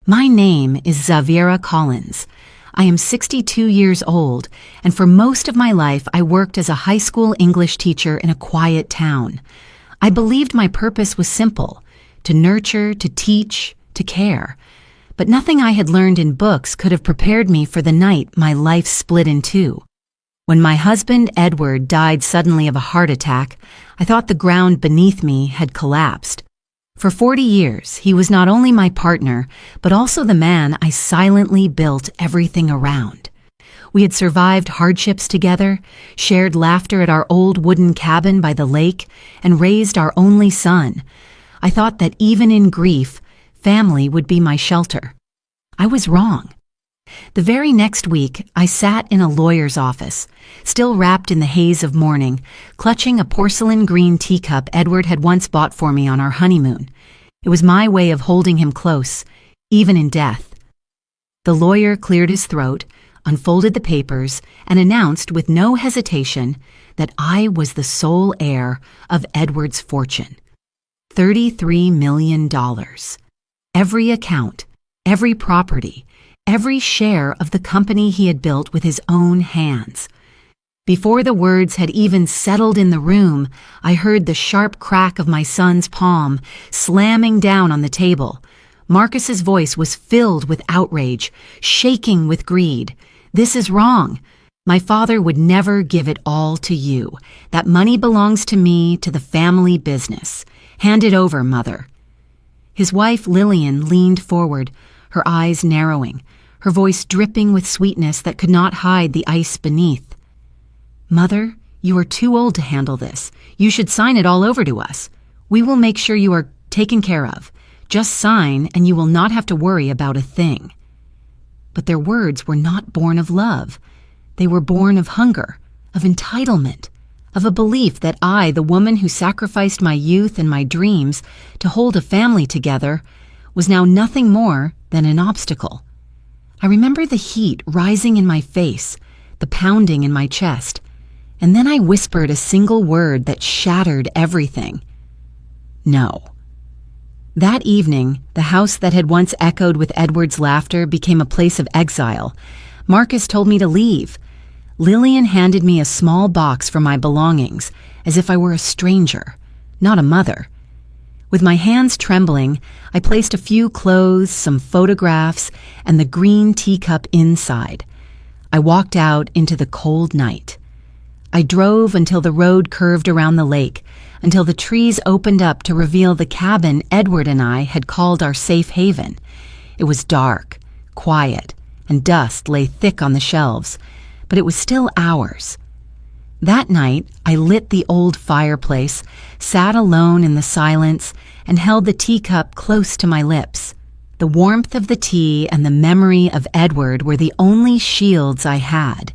My name is Xaviera Collins. I am 62 years old, and for most of my life I worked as a high school English teacher in a quiet town. I believed my purpose was simple: to nurture, to teach, to care. But nothing I had learned in books could have prepared me for the night my life split in two. When my husband, Edward, died suddenly of a heart attack, I thought the ground beneath me had collapsed. For 40 years, he was not only my partner, but also the man I silently built everything around. We had survived hardships together, shared laughter at our old wooden cabin by the lake, and raised our only son. I thought that even in grief, family would be my shelter. I was wrong. The very next week, I sat in a lawyer's office, still wrapped in the haze of morning, clutching a porcelain green teacup Edward had once bought for me on our honeymoon. It was my way of holding him close, even in death. The lawyer cleared his throat, unfolded the papers, and announced with no hesitation that I was the sole heir of Edward's fortune. $33 million. Every account, every property, every share of the company he had built with his own hands. Before the words had even settled in the room, I heard the sharp crack of my son's palm slamming down on the table. Marcus's voice was filled with outrage, shaking with greed. "This is wrong. My father would never give it all to you. That money belongs to me, to the family business. Hand it over, Mother." His wife, Lillian, leaned forward, her eyes narrowing, her voice dripping with sweetness that could not hide the ice beneath. "Mother, you are too old to handle this. You should sign it all over to us. We will make sure you are taken care of. Just sign and you will not have to worry about a thing." But their words were not born of love. They were born of hunger, of entitlement, of a belief that I, the woman who sacrificed my youth and my dreams to hold a family together, was now nothing more than an obstacle. I remember the heat rising in my face, the pounding in my chest, and then I whispered a single word that shattered everything. No. That evening, the house that had once echoed with Edward's laughter became a place of exile. Marcus told me to leave. Lillian handed me a small box for my belongings, as if I were a stranger, not a mother. With my hands trembling, I placed a few clothes, some photographs, and the green teacup inside. I walked out into the cold night. I drove until the road curved around the lake, until the trees opened up to reveal the cabin Edward and I had called our safe haven. It was dark, quiet, and dust lay thick on the shelves, but it was still ours. That night, I lit the old fireplace, sat alone in the silence, and held the teacup close to my lips. The warmth of the tea and the memory of Edward were the only shields I had.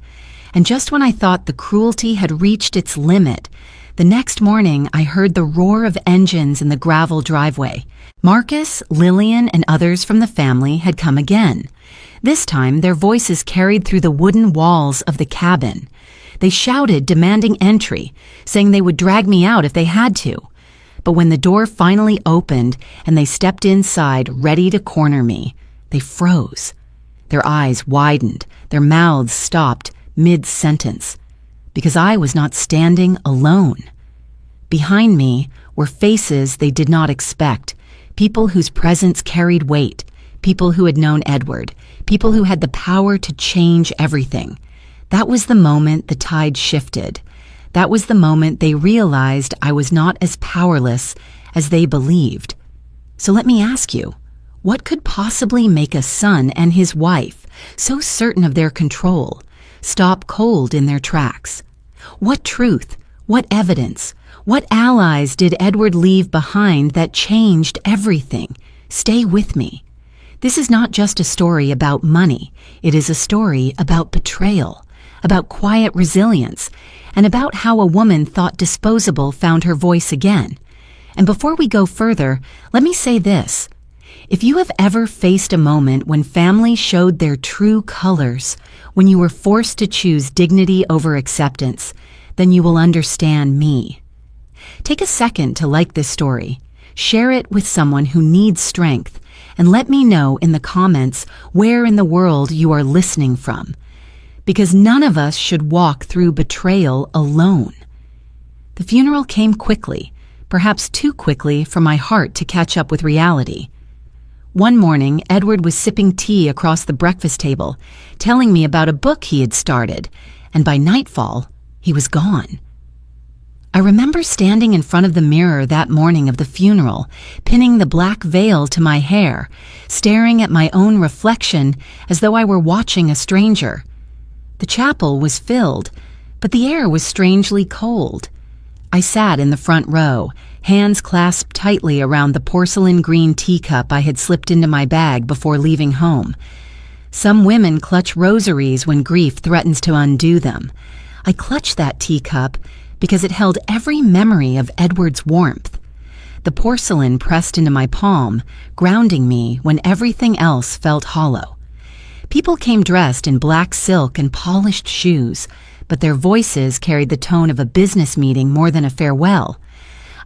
And just when I thought the cruelty had reached its limit, the next morning I heard the roar of engines in the gravel driveway. Marcus, Lillian, and others from the family had come again. This time, their voices carried through the wooden walls of the cabin. They shouted, demanding entry, saying they would drag me out if they had to. But when the door finally opened and they stepped inside, ready to corner me, they froze. Their eyes widened, their mouths stopped mid-sentence, because I was not standing alone. Behind me were faces they did not expect, people whose presence carried weight, people who had known Edward, people who had the power to change everything. That was the moment the tide shifted. That was the moment they realized I was not as powerless as they believed. So let me ask you, what could possibly make a son and his wife, so certain of their control, stop cold in their tracks? What truth, what evidence, what allies did Edward leave behind that changed everything? Stay with me. This is not just a story about money. It is a story about betrayal, about quiet resilience, and about how a woman thought disposable found her voice again. And before we go further, let me say this. If you have ever faced a moment when family showed their true colors, when you were forced to choose dignity over acceptance, then you will understand me. Take a second to like this story. Share it with someone who needs strength, and let me know in the comments where in the world you are listening from, because none of us should walk through betrayal alone. The funeral came quickly, perhaps too quickly for my heart to catch up with reality. One morning, Edward was sipping tea across the breakfast table, telling me about a book he had started, and by nightfall, he was gone. I remember standing in front of the mirror that morning of the funeral, pinning the black veil to my hair, staring at my own reflection as though I were watching a stranger. The chapel was filled, but the air was strangely cold. I sat in the front row, hands clasped tightly around the porcelain green teacup I had slipped into my bag before leaving home. Some women clutch rosaries when grief threatens to undo them. I clutched that teacup because it held every memory of Edward's warmth. The porcelain pressed into my palm, grounding me when everything else felt hollow. People came dressed in black silk and polished shoes, but their voices carried the tone of a business meeting more than a farewell.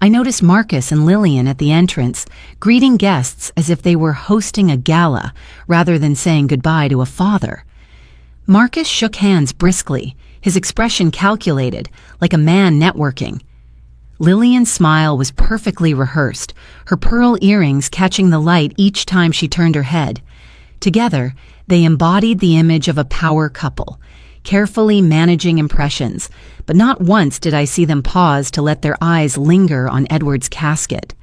I noticed Marcus and Lillian at the entrance, greeting guests as if they were hosting a gala rather than saying goodbye to a father. Marcus shook hands briskly, his expression calculated, like a man networking. Lillian's smile was perfectly rehearsed, her pearl earrings catching the light each time she turned her head. Together, they embodied the image of a power couple, carefully managing impressions, but not once did I see them pause to let their eyes linger on Edward's casket.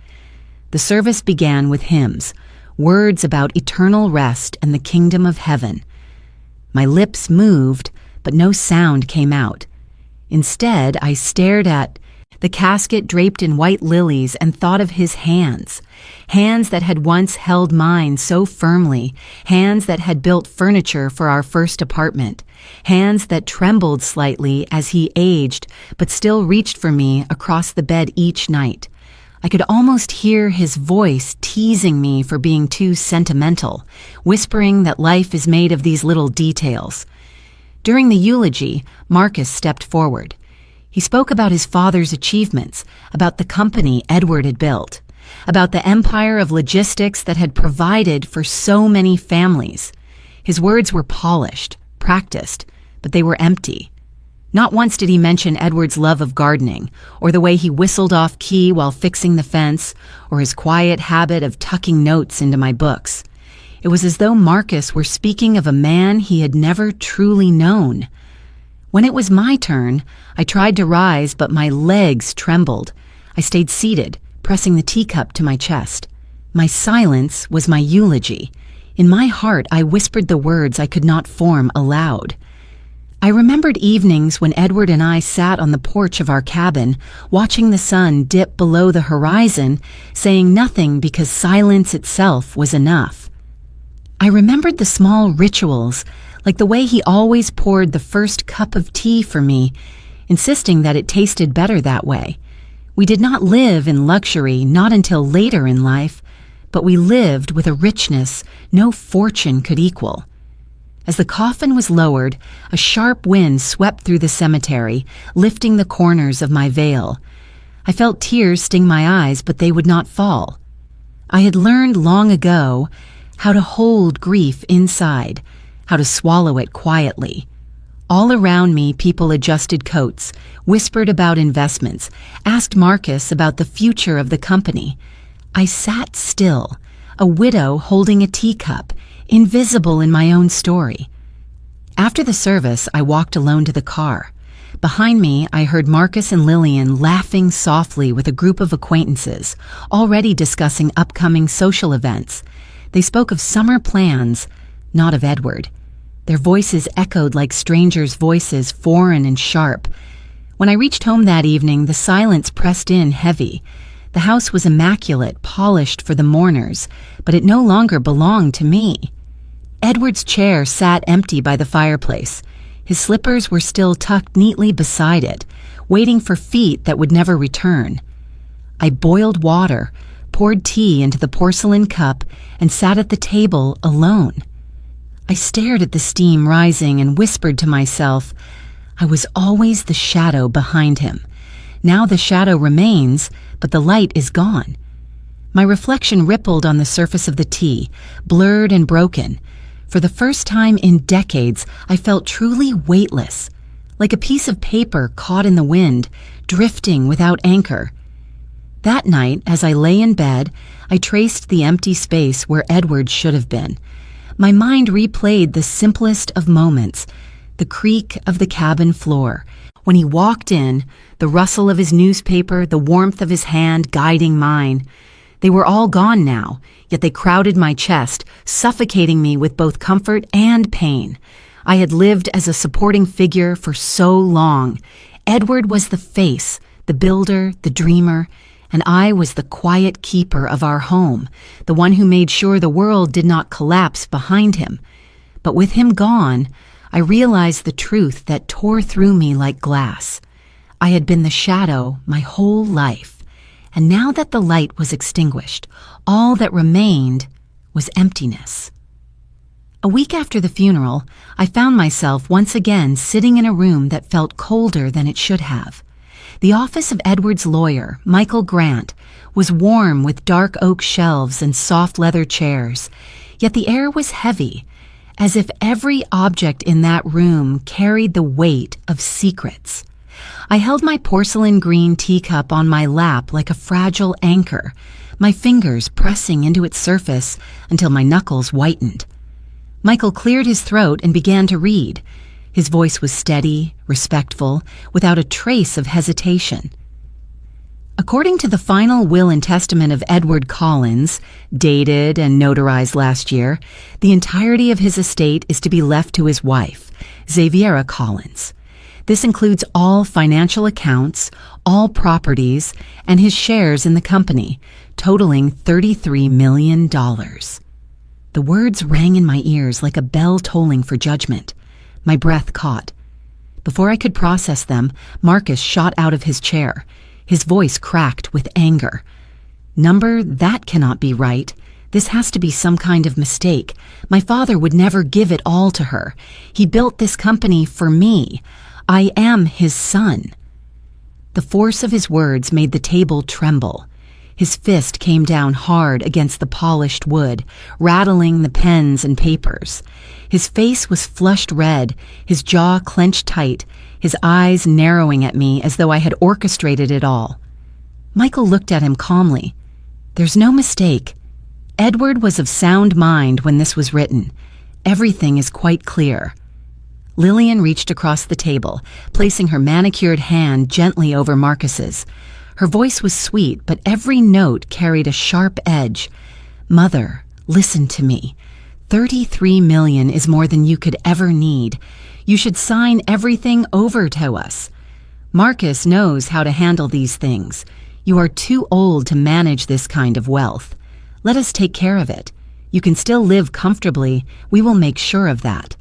The service began with hymns, words about eternal rest and the kingdom of heaven. My lips moved, but no sound came out. Instead, I stared at the casket draped in white lilies and thought of his hands, hands that had once held mine so firmly, hands that had built furniture for our first apartment, hands that trembled slightly as he aged but still reached for me across the bed each night. I could almost hear his voice teasing me for being too sentimental, whispering that life is made of these little details. During the eulogy, Marcus stepped forward. He spoke about his father's achievements, about the company Edward had built, about the empire of logistics that had provided for so many families. His words were polished, practiced, but they were empty. Not once did he mention Edward's love of gardening, or the way he whistled off key while fixing the fence, or his quiet habit of tucking notes into my books. It was as though Marcus were speaking of a man he had never truly known. When it was my turn, I tried to rise, but my legs trembled. I stayed seated, pressing the teacup to my chest. My silence was my eulogy. In my heart, I whispered the words I could not form aloud. I remembered evenings when Edward and I sat on the porch of our cabin, watching the sun dip below the horizon, saying nothing because silence itself was enough. I remembered the small rituals, like the way he always poured the first cup of tea for me, insisting that it tasted better that way. We did not live in luxury, not until later in life, but we lived with a richness no fortune could equal. As the coffin was lowered, a sharp wind swept through the cemetery, lifting the corners of my veil. I felt tears sting my eyes, but they would not fall. I had learned long ago how to hold grief inside, how to swallow it quietly. All around me, people adjusted coats, whispered about investments, asked Marcus about the future of the company. I sat still, a widow holding a teacup, invisible in my own story. After the service, I walked alone to the car. Behind me, I heard Marcus and Lillian laughing softly with a group of acquaintances, already discussing upcoming social events. They spoke of summer plans, not of Edward. Their voices echoed like strangers' voices, foreign and sharp. When I reached home that evening, the silence pressed in heavy. The house was immaculate, polished for the mourners, but it no longer belonged to me. Edward's chair sat empty by the fireplace. His slippers were still tucked neatly beside it, waiting for feet that would never return. I boiled water, poured tea into the porcelain cup, and sat at the table alone. I stared at the steam rising and whispered to myself, I was always the shadow behind him. Now the shadow remains, but the light is gone. My reflection rippled on the surface of the tea, blurred and broken. For the first time in decades, I felt truly weightless, like a piece of paper caught in the wind, drifting without anchor. That night, as I lay in bed, I traced the empty space where Edward should have been. My mind replayed the simplest of moments, the creak of the cabin floor. When he walked in, the rustle of his newspaper, the warmth of his hand guiding mine. They were all gone now, yet they crowded my chest, suffocating me with both comfort and pain. I had lived as a supporting figure for so long. Edward was the face, the builder, the dreamer, and I was the quiet keeper of our home, the one who made sure the world did not collapse behind him. But with him gone, I realized the truth that tore through me like glass. I had been the shadow my whole life. And now that the light was extinguished, all that remained was emptiness. A week after the funeral, I found myself once again sitting in a room that felt colder than it should have. The office of Edward's lawyer, Michael Grant, was warm with dark oak shelves and soft leather chairs, yet the air was heavy, as if every object in that room carried the weight of secrets. I held my porcelain green teacup on my lap like a fragile anchor, my fingers pressing into its surface until my knuckles whitened. Michael cleared his throat and began to read. His voice was steady, respectful, without a trace of hesitation. According to the final will and testament of Edward Collins, dated and notarized last year, the entirety of his estate is to be left to his wife, Xaviera Collins. This includes all financial accounts, all properties, and his shares in the company, totaling $33 million. The words rang in my ears like a bell tolling for judgment. My breath caught. Before I could process them, Marcus shot out of his chair. His voice cracked with anger. "Number, that cannot be right. This has to be some kind of mistake. My father would never give it all to her. He built this company for me. I am his son." The force of his words made the table tremble. His fist came down hard against the polished wood, rattling the pens and papers. His face was flushed red, his jaw clenched tight, his eyes narrowing at me as though I had orchestrated it all. Michael looked at him calmly. "There's no mistake. Edward was of sound mind when this was written. Everything is quite clear." Lillian reached across the table, placing her manicured hand gently over Marcus's. Her voice was sweet, but every note carried a sharp edge. "Mother, listen to me. $33 million is more than you could ever need. You should sign everything over to us. Marcus knows how to handle these things. You are too old to manage this kind of wealth. Let us take care of it. You can still live comfortably. We will make sure of that."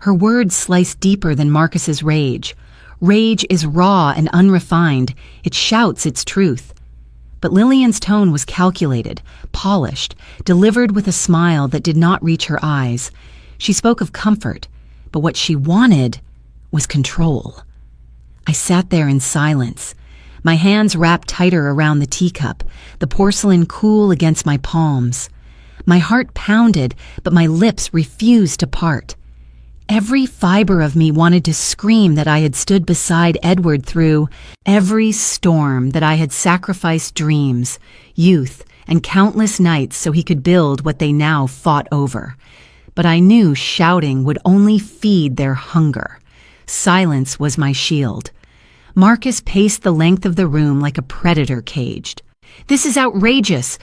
Her words sliced deeper than Marcus's rage. Rage is raw and unrefined. It shouts its truth. But Lillian's tone was calculated, polished, delivered with a smile that did not reach her eyes. She spoke of comfort, but what she wanted was control. I sat there in silence, my hands wrapped tighter around the teacup, the porcelain cool against my palms. My heart pounded, but my lips refused to part. Every fiber of me wanted to scream that I had stood beside Edward through every storm, that I had sacrificed dreams, youth, and countless nights so he could build what they now fought over. But I knew shouting would only feed their hunger. Silence was my shield. Marcus paced the length of the room like a predator caged. "This is outrageous.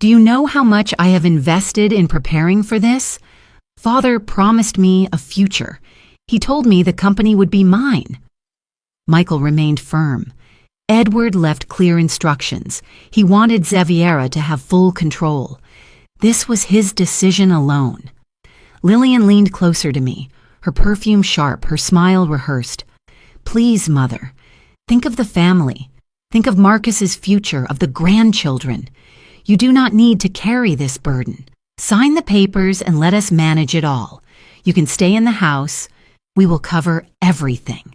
Do you know how much I have invested in preparing for this? Father promised me a future. He told me the company would be mine." Michael remained firm. Edward left clear instructions. He wanted Xaviera to have full control. This was his decision alone. Lillian leaned closer to me, her perfume sharp, her smile rehearsed. "Please, Mother, think of the family. Think of Marcus's future, of the grandchildren. You do not need to carry this burden. Sign the papers and let us manage it all. You can stay in the house. We will cover everything.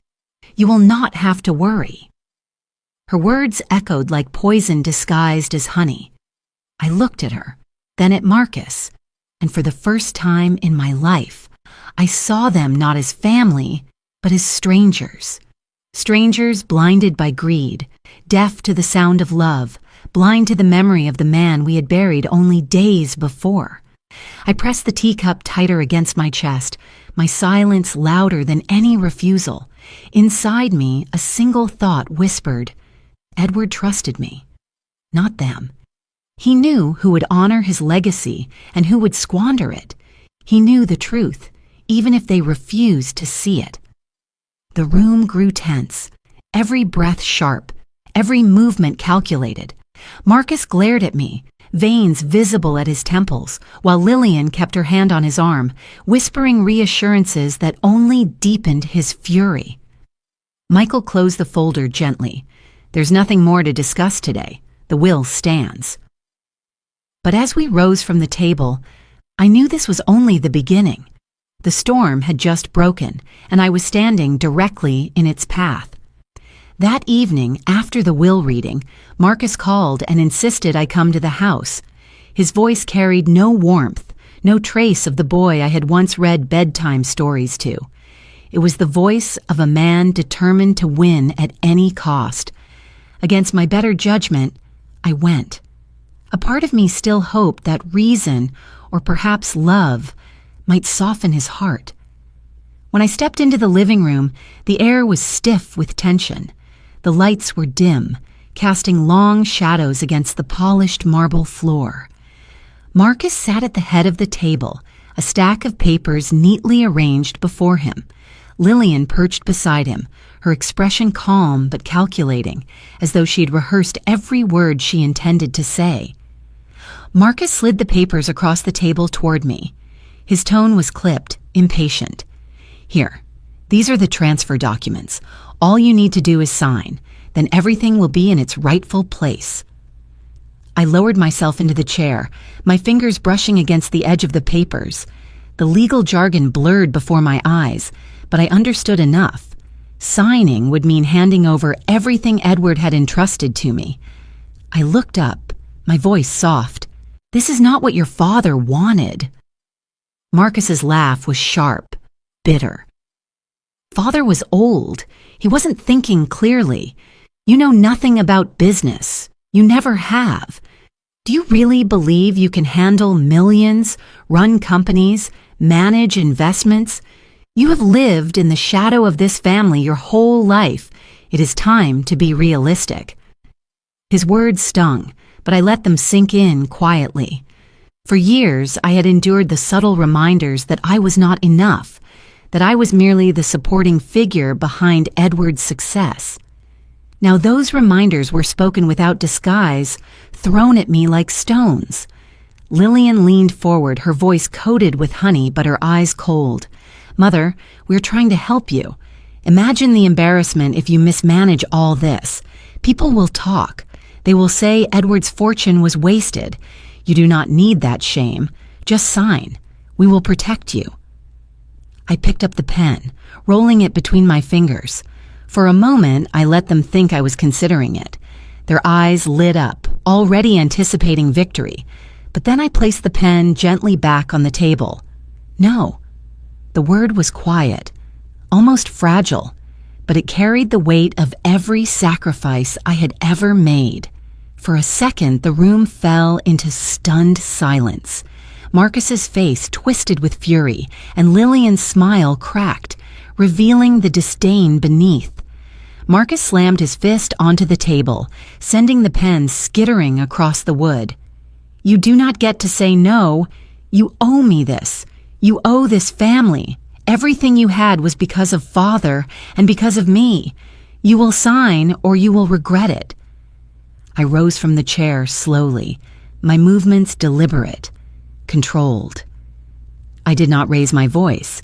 You will not have to worry." Her words echoed like poison disguised as honey. I looked at her, then at Marcus, and for the first time in my life, I saw them not as family, but as strangers. Strangers blinded by greed, deaf to the sound of love, blind to the memory of the man we had buried only days before. I pressed the teacup tighter against my chest, my silence louder than any refusal. Inside me, a single thought whispered, Edward trusted me, not them. He knew who would honor his legacy and who would squander it. He knew the truth, even if they refused to see it. The room grew tense, every breath sharp, every movement calculated. Marcus glared at me, veins visible at his temples, while Lillian kept her hand on his arm, whispering reassurances that only deepened his fury. Michael closed the folder gently. There's nothing more to discuss today. The will stands. But as we rose from the table, I knew this was only the beginning. The storm had just broken, and I was standing directly in its path. That evening, after the will reading, Marcus called and insisted I come to the house. His voice carried no warmth, no trace of the boy I had once read bedtime stories to. It was the voice of a man determined to win at any cost. Against my better judgment, I went. A part of me still hoped that reason, or perhaps love, might soften his heart. When I stepped into the living room, the air was stiff with tension. The lights were dim, casting long shadows against the polished marble floor. Marcus sat at the head of the table, a stack of papers neatly arranged before him. Lillian perched beside him, her expression calm but calculating, as though she had rehearsed every word she intended to say. Marcus slid the papers across the table toward me. His tone was clipped, impatient. Here, these are the transfer documents. All you need to do is sign. Then everything will be in its rightful place. I lowered myself into the chair, my fingers brushing against the edge of the papers. The legal jargon blurred before my eyes, but I understood enough. Signing would mean handing over everything Edward had entrusted to me. I looked up, my voice soft. This is not what your father wanted. Marcus's laugh was sharp, bitter. Father was old. He wasn't thinking clearly. You know nothing about business. You never have. Do you really believe you can handle millions, run companies, manage investments? You have lived in the shadow of this family your whole life. It is time to be realistic. His words stung, but I let them sink in quietly. For years, I had endured the subtle reminders that I was not enough, that I was merely the supporting figure behind Edward's success. Now those reminders were spoken without disguise, thrown at me like stones. Lillian leaned forward, her voice coated with honey but her eyes cold. Mother, we're trying to help you. Imagine the embarrassment if you mismanage all this. People will talk. They will say Edward's fortune was wasted. You do not need that shame. Just sign. We will protect you. I picked up the pen, rolling it between my fingers. For a moment, I let them think I was considering it. Their eyes lit up, already anticipating victory. But then I placed the pen gently back on the table. No. The word was quiet, almost fragile, but it carried the weight of every sacrifice I had ever made. For a second, the room fell into stunned silence. Marcus's face twisted with fury, and Lillian's smile cracked, revealing the disdain beneath. Marcus slammed his fist onto the table, sending the pen skittering across the wood. You do not get to say no. You owe me this. You owe this family. Everything you had was because of Father and because of me. You will sign or you will regret it. I rose from the chair slowly, my movements deliberate, controlled. I did not raise my voice.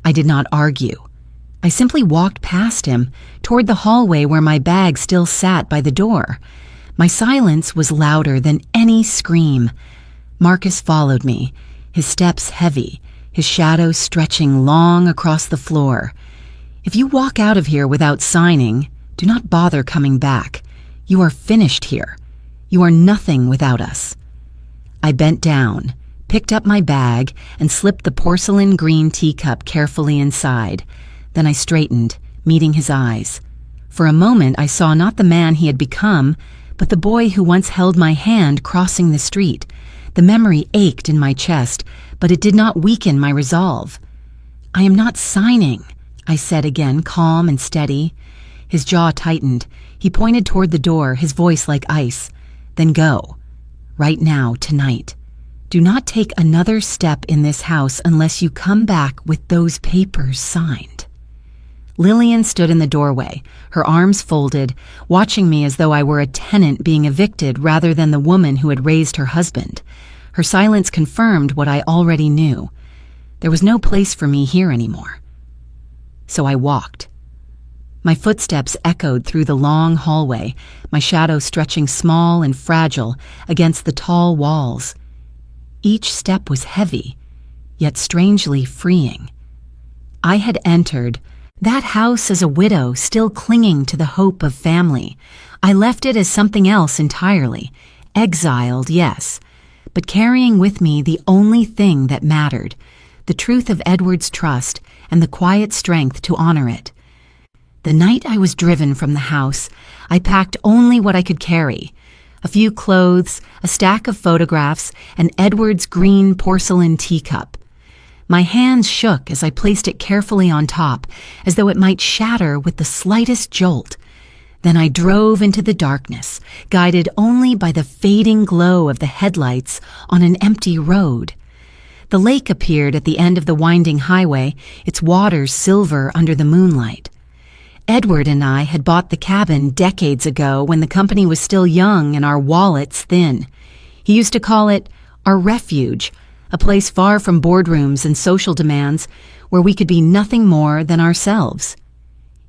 I did not argue. I simply walked past him, toward the hallway where my bag still sat by the door. My silence was louder than any scream. Marcus followed me, his steps heavy, his shadow stretching long across the floor. If you walk out of here without signing, do not bother coming back. You are finished here. You are nothing without us. I bent down, picked up my bag, and slipped the porcelain green teacup carefully inside. Then I straightened, meeting his eyes. For a moment I saw not the man he had become, but the boy who once held my hand crossing the street. The memory ached in my chest, but it did not weaken my resolve. "I am not signing," I said again, calm and steady. His jaw tightened. He pointed toward the door, his voice like ice. "Then go. Right now, tonight. Do not take another step in this house unless you come back with those papers signed." Lillian stood in the doorway, her arms folded, watching me as though I were a tenant being evicted rather than the woman who had raised her husband. Her silence confirmed what I already knew. There was no place for me here anymore. So I walked. My footsteps echoed through the long hallway, my shadow stretching small and fragile against the tall walls. Each step was heavy, yet strangely freeing. I had entered that house as a widow, still clinging to the hope of family. I left it as something else entirely. Exiled, yes, but carrying with me the only thing that mattered, the truth of Edward's trust and the quiet strength to honor it. The night I was driven from the house, I packed only what I could carry: a few clothes, a stack of photographs, and Edward's green porcelain teacup. My hands shook as I placed it carefully on top, as though it might shatter with the slightest jolt. Then I drove into the darkness, guided only by the fading glow of the headlights on an empty road. The lake appeared at the end of the winding highway, its waters silver under the moonlight. Edward and I had bought the cabin decades ago when the company was still young and our wallets thin. He used to call it our refuge, a place far from boardrooms and social demands where we could be nothing more than ourselves.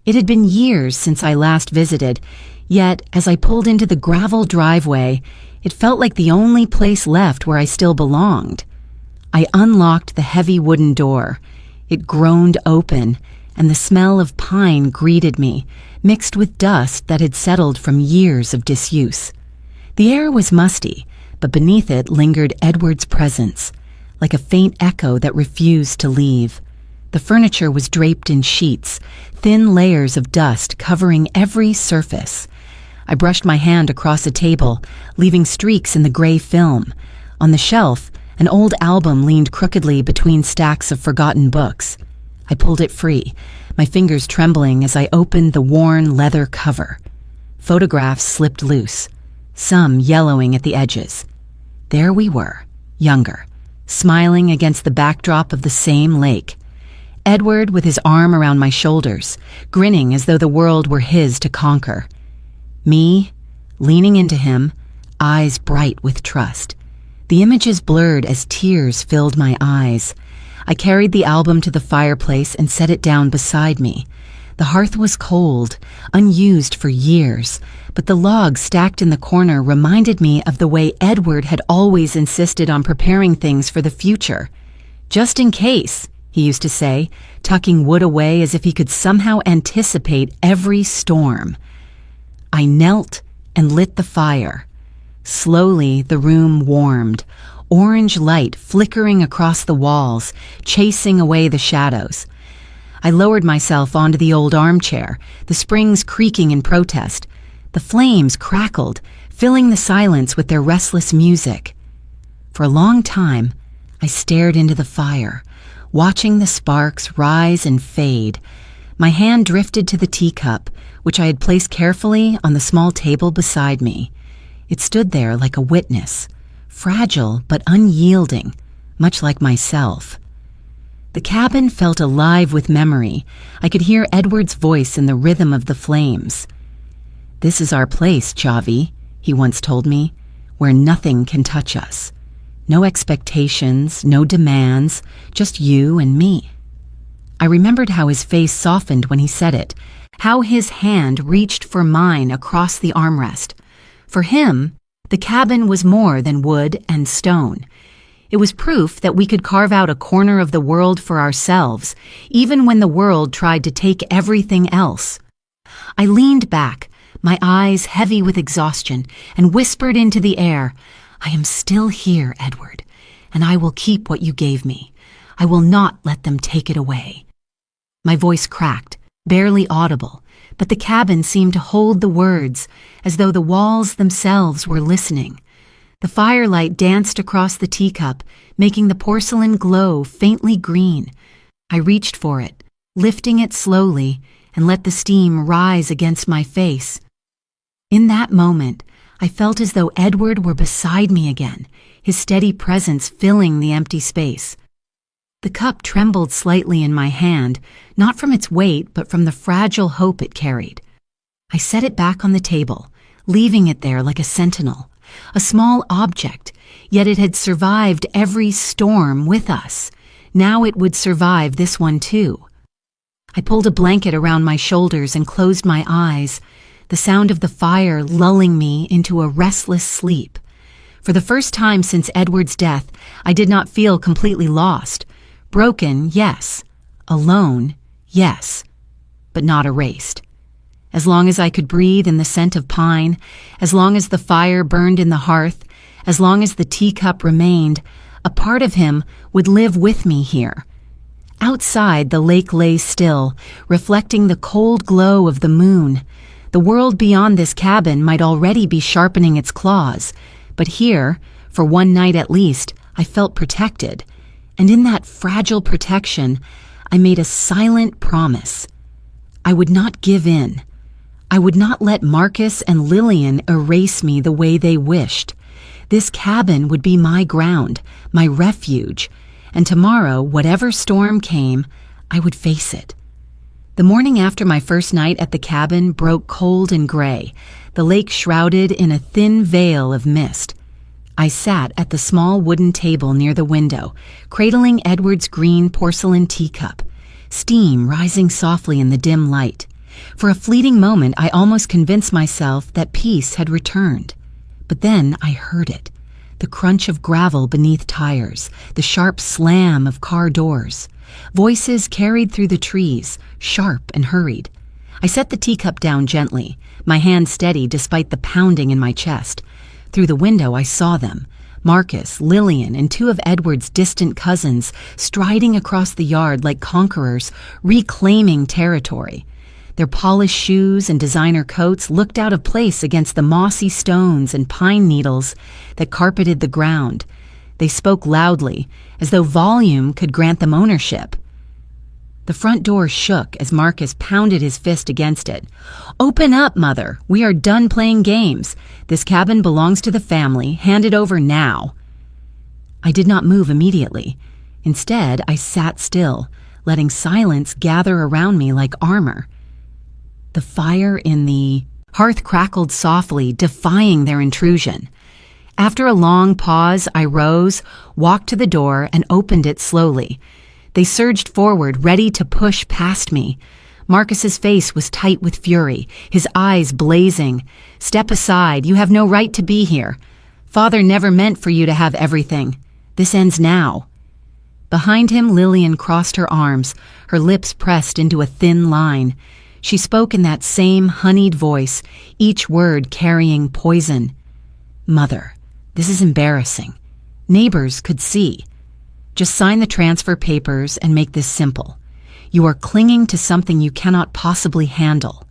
It had been years since I last visited, yet as I pulled into the gravel driveway, it felt like the only place left where I still belonged. I unlocked the heavy wooden door. It groaned open, and the smell of pine greeted me, mixed with dust that had settled from years of disuse. The air was musty, but beneath it lingered Edward's presence, like a faint echo that refused to leave. The furniture was draped in sheets, thin layers of dust covering every surface. I brushed my hand across a table, leaving streaks in the gray film. On the shelf, an old album leaned crookedly between stacks of forgotten books. I pulled it free, my fingers trembling as I opened the worn leather cover. Photographs slipped loose, some yellowing at the edges. There we were, younger, smiling against the backdrop of the same lake. Edward with his arm around my shoulders, grinning as though the world were his to conquer. Me, leaning into him, eyes bright with trust. The images blurred as tears filled my eyes. I carried the album to the fireplace and set it down beside me. The hearth was cold, unused for years, but the log stacked in the corner reminded me of the way Edward had always insisted on preparing things for the future. "Just in case," he used to say, tucking wood away as if he could somehow anticipate every storm. I knelt and lit the fire. Slowly, the room warmed, orange light flickering across the walls, chasing away the shadows. I lowered myself onto the old armchair, the springs creaking in protest. The flames crackled, filling the silence with their restless music. For a long time, I stared into the fire, watching the sparks rise and fade. My hand drifted to the teacup, which I had placed carefully on the small table beside me. It stood there like a witness, fragile but unyielding, much like myself. The cabin felt alive with memory. I could hear Edward's voice in the rhythm of the flames. "This is our place, Javi," he once told me, "where nothing can touch us. No expectations, no demands, just you and me." I remembered how his face softened when he said it, how his hand reached for mine across the armrest. For him, the cabin was more than wood and stone. It was proof that we could carve out a corner of the world for ourselves, even when the world tried to take everything else. I leaned back, my eyes heavy with exhaustion, and whispered into the air, I am still here, Edward, and I will keep what you gave me. I will not let them take it away." My voice cracked, barely audible, but the cabin seemed to hold the words as though the walls themselves were listening. The firelight danced across the teacup, making the porcelain glow faintly green. I reached for it, lifting it slowly, and let the steam rise against my face. In that moment, I felt as though Edward were beside me again, his steady presence filling the empty space. The cup trembled slightly in my hand, not from its weight, but from the fragile hope it carried. I set it back on the table, leaving it there like a sentinel, a small object, yet it had survived every storm with us. Now it would survive this one too. I pulled a blanket around my shoulders and closed my eyes, the sound of the fire lulling me into a restless sleep. For the first time since Edward's death, I did not feel completely lost. Broken, yes. Alone, yes. But not erased. As long as I could breathe in the scent of pine, as long as the fire burned in the hearth, as long as the teacup remained, a part of him would live with me here. Outside, the lake lay still, reflecting the cold glow of the moon. The world beyond this cabin might already be sharpening its claws, but here, for one night at least, I felt protected. And in that fragile protection, I made a silent promise. I would not give in. I would not let Marcus and Lillian erase me the way they wished. This cabin would be my ground, my refuge, and tomorrow, whatever storm came, I would face it. The morning after my first night at the cabin broke cold and gray, the lake shrouded in a thin veil of mist. I sat at the small wooden table near the window, cradling Edward's green porcelain teacup, steam rising softly in the dim light. For a fleeting moment, I almost convinced myself that peace had returned. But then I heard it, the crunch of gravel beneath tires, the sharp slam of car doors. Voices carried through the trees, sharp and hurried. I set the teacup down gently, my hand steady despite the pounding in my chest. Through the window I saw them, Marcus, Lillian, and two of Edward's distant cousins, striding across the yard like conquerors, reclaiming territory. Their polished shoes and designer coats looked out of place against the mossy stones and pine needles that carpeted the ground. They spoke loudly, as though volume could grant them ownership. The front door shook as Marcus pounded his fist against it. "Open up, Mother. We are done playing games. This cabin belongs to the family. Hand it over now." I did not move immediately. Instead, I sat still, letting silence gather around me like armor. The fire in the hearth crackled softly, defying their intrusion. After a long pause, I rose, walked to the door, and opened it slowly. They surged forward, ready to push past me. Marcus's face was tight with fury, his eyes blazing. "Step aside. You have no right to be here. Father never meant for you to have everything. This ends now." Behind him, Lillian crossed her arms, her lips pressed into a thin line. She spoke in that same honeyed voice, each word carrying poison. "Mother, this is embarrassing. Neighbors could see. Just sign the transfer papers and make this simple. You are clinging to something you cannot possibly handle."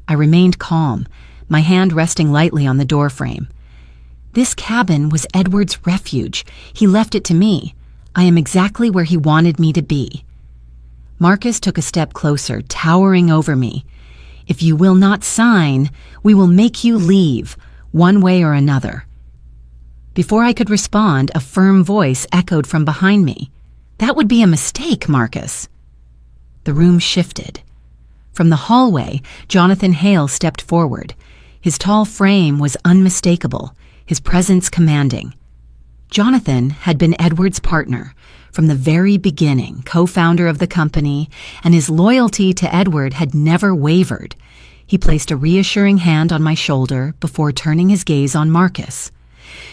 I remained calm, my hand resting lightly on the doorframe. This cabin was Edward's refuge. He left it to me. I am exactly where he wanted me to be. Marcus took a step closer, towering over me. "If you will not sign, we will make you leave, one way or another." Before I could respond, a firm voice echoed from behind me. "That would be a mistake, Marcus." The room shifted. From the hallway, Jonathan Hale stepped forward. His tall frame was unmistakable, his presence commanding. Jonathan had been Edward's partner from the very beginning, co-founder of the company, and his loyalty to Edward had never wavered. He placed a reassuring hand on my shoulder before turning his gaze on Marcus.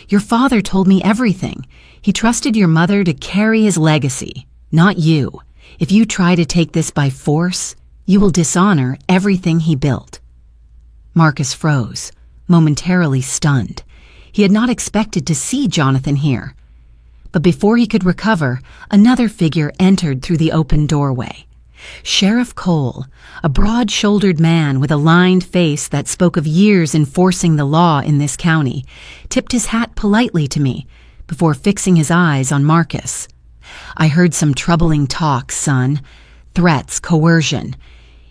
"Your father told me everything. He trusted your mother to carry his legacy, not you. If you try to take this by force, you will dishonor everything he built." Marcus froze, momentarily stunned. He had not expected to see Jonathan here. But before he could recover, another figure entered through the open doorway. Sheriff Cole, a broad-shouldered man with a lined face that spoke of years enforcing the law in this county, tipped his hat politely to me before fixing his eyes on Marcus. "I heard some troubling talk, son. Threats, coercion.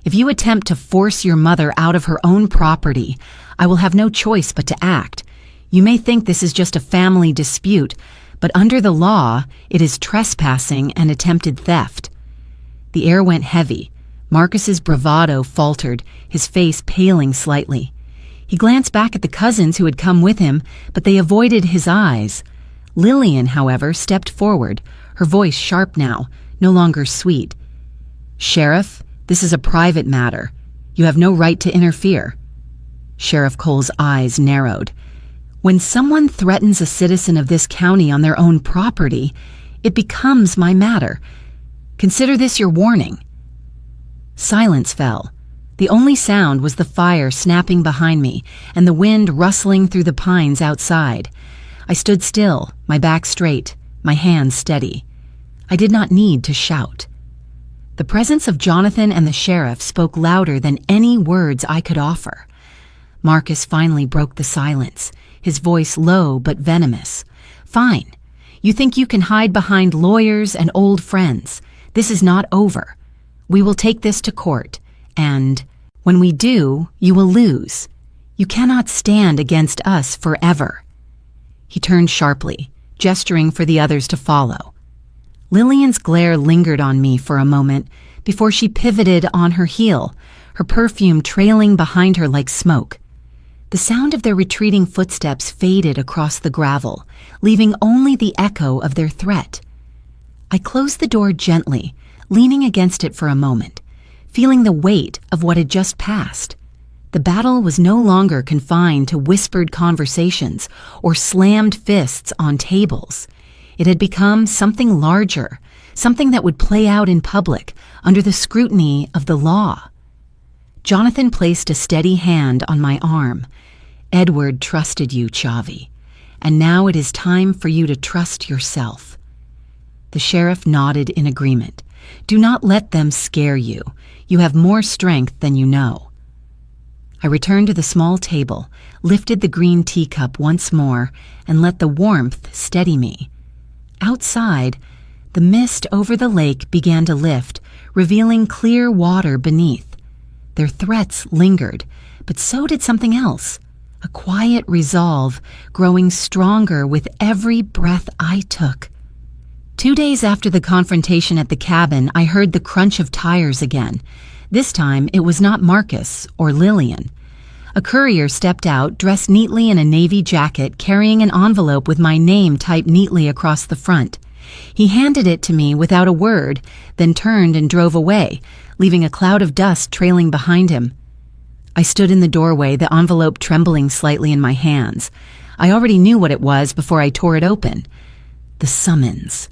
If you attempt to force your mother out of her own property, I will have no choice but to act. You may think this is just a family dispute, but under the law, it is trespassing and attempted theft." The air went heavy. Marcus's bravado faltered, his face paling slightly. He glanced back at the cousins who had come with him, but they avoided his eyes. Lillian, however, stepped forward, her voice sharp now, no longer sweet. "Sheriff, this is a private matter. You have no right to interfere." Sheriff Cole's eyes narrowed. "When someone threatens a citizen of this county on their own property, it becomes my matter. Consider this your warning." Silence fell. The only sound was the fire snapping behind me and the wind rustling through the pines outside. I stood still, my back straight, my hands steady. I did not need to shout. The presence of Jonathan and the sheriff spoke louder than any words I could offer. Marcus finally broke the silence, his voice low but venomous. "Fine. You think you can hide behind lawyers and old friends. This is not over. We will take this to court, and when we do, you will lose. You cannot stand against us forever." He turned sharply, gesturing for the others to follow. Lillian's glare lingered on me for a moment before she pivoted on her heel, her perfume trailing behind her like smoke. The sound of their retreating footsteps faded across the gravel, leaving only the echo of their threat. I closed the door gently, leaning against it for a moment, feeling the weight of what had just passed. The battle was no longer confined to whispered conversations or slammed fists on tables. It had become something larger, something that would play out in public under the scrutiny of the law. Jonathan placed a steady hand on my arm. "Edward trusted you, Chavi, and now it is time for you to trust yourself." The sheriff nodded in agreement. "Do not let them scare you. You have more strength than you know." I returned to the small table, lifted the green teacup once more, and let the warmth steady me. Outside, the mist over the lake began to lift, revealing clear water beneath. Their threats lingered, but so did something else, a quiet resolve growing stronger with every breath I took. 2 days after the confrontation at the cabin, I heard the crunch of tires again. This time, it was not Marcus or Lillian. A courier stepped out, dressed neatly in a navy jacket, carrying an envelope with my name typed neatly across the front. He handed it to me without a word, then turned and drove away, leaving a cloud of dust trailing behind him. I stood in the doorway, the envelope trembling slightly in my hands. I already knew what it was before I tore it open. The summons.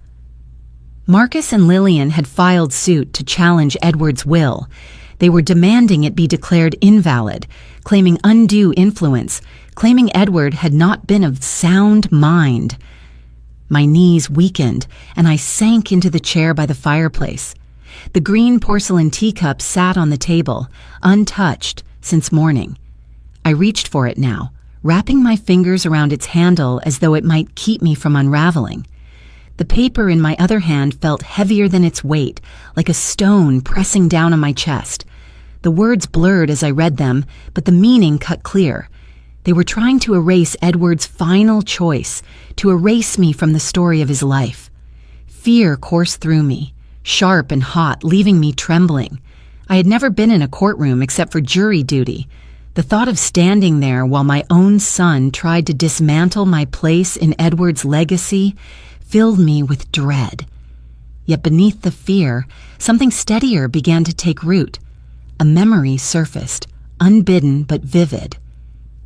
Marcus and Lillian had filed suit to challenge Edward's will. They were demanding it be declared invalid, claiming undue influence, claiming Edward had not been of sound mind. My knees weakened, and I sank into the chair by the fireplace. The green porcelain teacup sat on the table, untouched since morning. I reached for it now, wrapping my fingers around its handle as though it might keep me from unraveling. The paper in my other hand felt heavier than its weight, like a stone pressing down on my chest. The words blurred as I read them, but the meaning cut clear. They were trying to erase Edward's final choice, to erase me from the story of his life. Fear coursed through me, sharp and hot, leaving me trembling. I had never been in a courtroom except for jury duty. The thought of standing there while my own son tried to dismantle my place in Edward's legacy filled me with dread. Yet beneath the fear, something steadier began to take root. A memory surfaced, unbidden but vivid.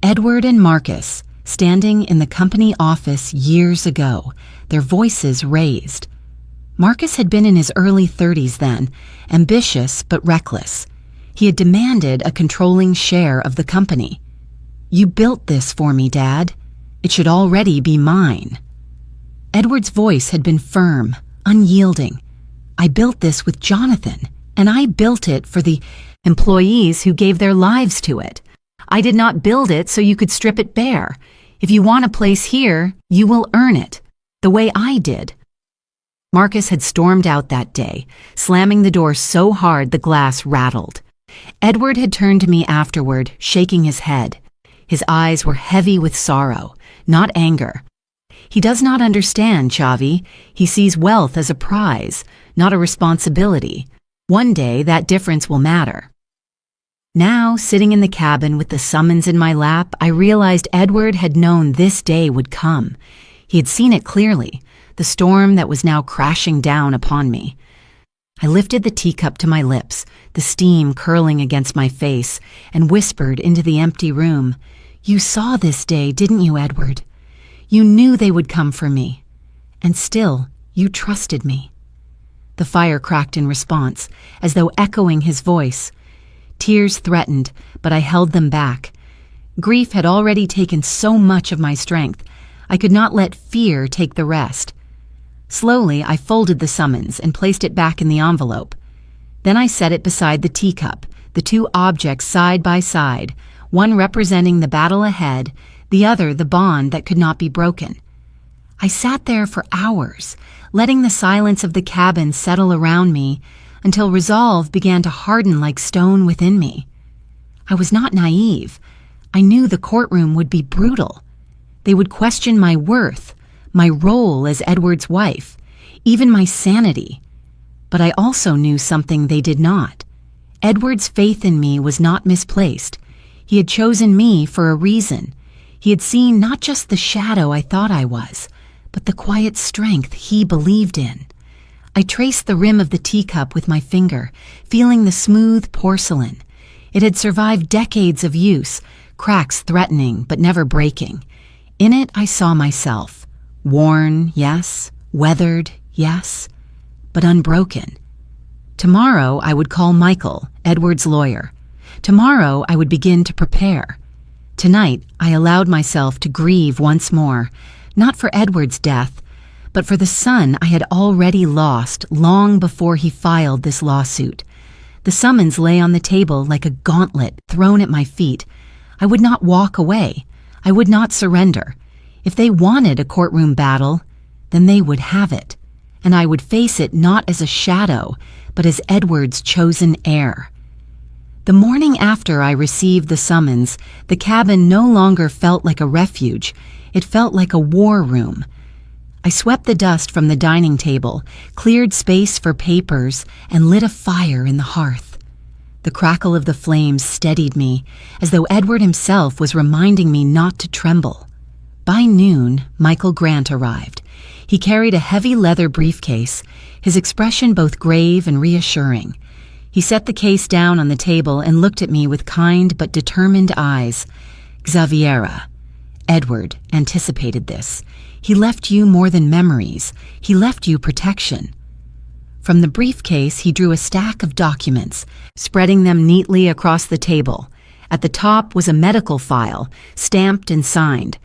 Edward and Marcus, standing in the company office years ago, their voices raised. Marcus had been in his early 30s then, ambitious but reckless. He had demanded a controlling share of the company. "You built this for me, Dad. It should already be mine. Edward's voice had been firm, unyielding. I built this with Jonathan, and I built it for the employees who gave their lives to it. I did not build it so you could strip it bare. If you want a place here, you will earn it, the way I did. Marcus had stormed out that day, slamming the door so hard the glass rattled. Edward had turned to me afterward, shaking his head. His eyes were heavy with sorrow, not anger. He does not understand, Chavi. He sees wealth as a prize, not a responsibility. One day that difference will matter. Now, sitting in the cabin with the summons in my lap, I realized Edward had known this day would come. He had seen it clearly, the storm that was now crashing down upon me. I lifted the teacup to my lips, the steam curling against my face, and whispered into the empty room, "You saw this day, didn't you, Edward? You knew they would come for me. And still, you trusted me." The fire cracked in response, as though echoing his voice. Tears threatened, but I held them back. Grief had already taken so much of my strength. I could not let fear take the rest. Slowly, I folded the summons and placed it back in the envelope. Then I set it beside the teacup, the two objects side by side, one representing the battle ahead, the other the bond that could not be broken. I sat there for hours, letting the silence of the cabin settle around me until resolve began to harden like stone within me. I was not naive. I knew the courtroom would be brutal. They would question my worth, my role as Edward's wife, even my sanity. But I also knew something they did not. Edward's faith in me was not misplaced. He had chosen me for a reason. He had seen not just the shadow I thought I was, but the quiet strength he believed in. I traced the rim of the teacup with my finger, feeling the smooth porcelain. It had survived decades of use, cracks threatening but never breaking. In it I saw myself. Worn, yes. Weathered, yes. But unbroken. Tomorrow I would call Michael, Edward's lawyer. Tomorrow I would begin to prepare. Tonight I allowed myself to grieve once more, not for Edward's death, but for the son I had already lost long before he filed this lawsuit. The summons lay on the table like a gauntlet thrown at my feet. I would not walk away. I would not surrender. If they wanted a courtroom battle, then they would have it, and I would face it not as a shadow, but as Edward's chosen heir. The morning after I received the summons, the cabin no longer felt like a refuge. It felt like a war room. I swept the dust from the dining table, cleared space for papers, and lit a fire in the hearth. The crackle of the flames steadied me, as though Edward himself was reminding me not to tremble. By noon, Michael Grant arrived. He carried a heavy leather briefcase, his expression both grave and reassuring. He set the case down on the table and looked at me with kind but determined eyes. "Xaviera." Edward anticipated this. "He left you more than memories. He left you protection." From the briefcase, he drew a stack of documents, spreading them neatly across the table. At the top was a medical file, stamped and signed.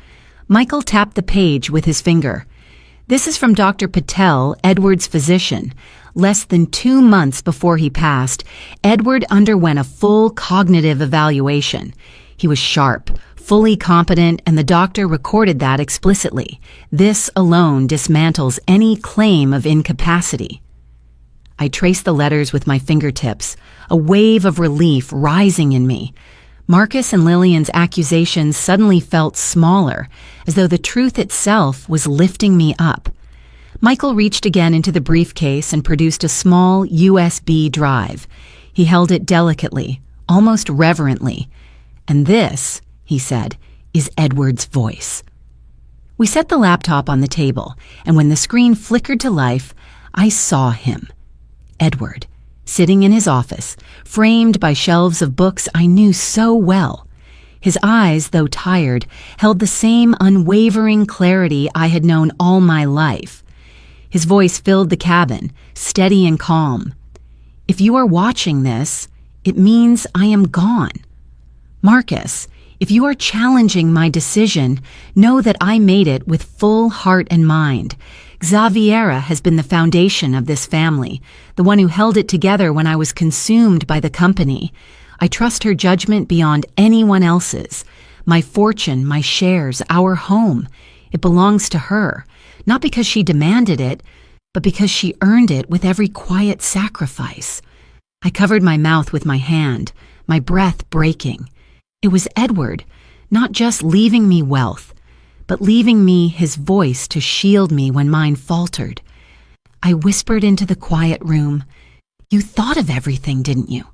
Michael tapped the page with his finger. "This is from Dr. Patel, Edward's physician. Less than 2 months before he passed, Edward underwent a full cognitive evaluation. He was sharp, fully competent, and the doctor recorded that explicitly. This alone dismantles any claim of incapacity." I traced the letters with my fingertips, a wave of relief rising in me. Marcus and Lillian's accusations suddenly felt smaller, as though the truth itself was lifting me up. Michael reached again into the briefcase and produced a small USB drive. He held it delicately, almost reverently. "And this," he said, "is Edward's voice." We set the laptop on the table, and when the screen flickered to life, I saw him. Edward, sitting in his office, framed by shelves of books I knew so well. His eyes, though tired, held the same unwavering clarity I had known all my life. His voice filled the cabin, steady and calm. "If you are watching this, it means I am gone. Marcus, If you are challenging my decision, know that I made it with full heart and mind. Xaviera has been the foundation of this family, the one who held it together when I was consumed by the company. I trust her judgment beyond anyone else's. My fortune, my shares, our home, it belongs to her, not because she demanded it, but because she earned it with every quiet sacrifice. I covered my mouth with my hand, my breath breaking. It was Edward, not just leaving me wealth, but leaving me his voice to shield me when mine faltered. I whispered into the quiet room, "You thought of everything, didn't you?"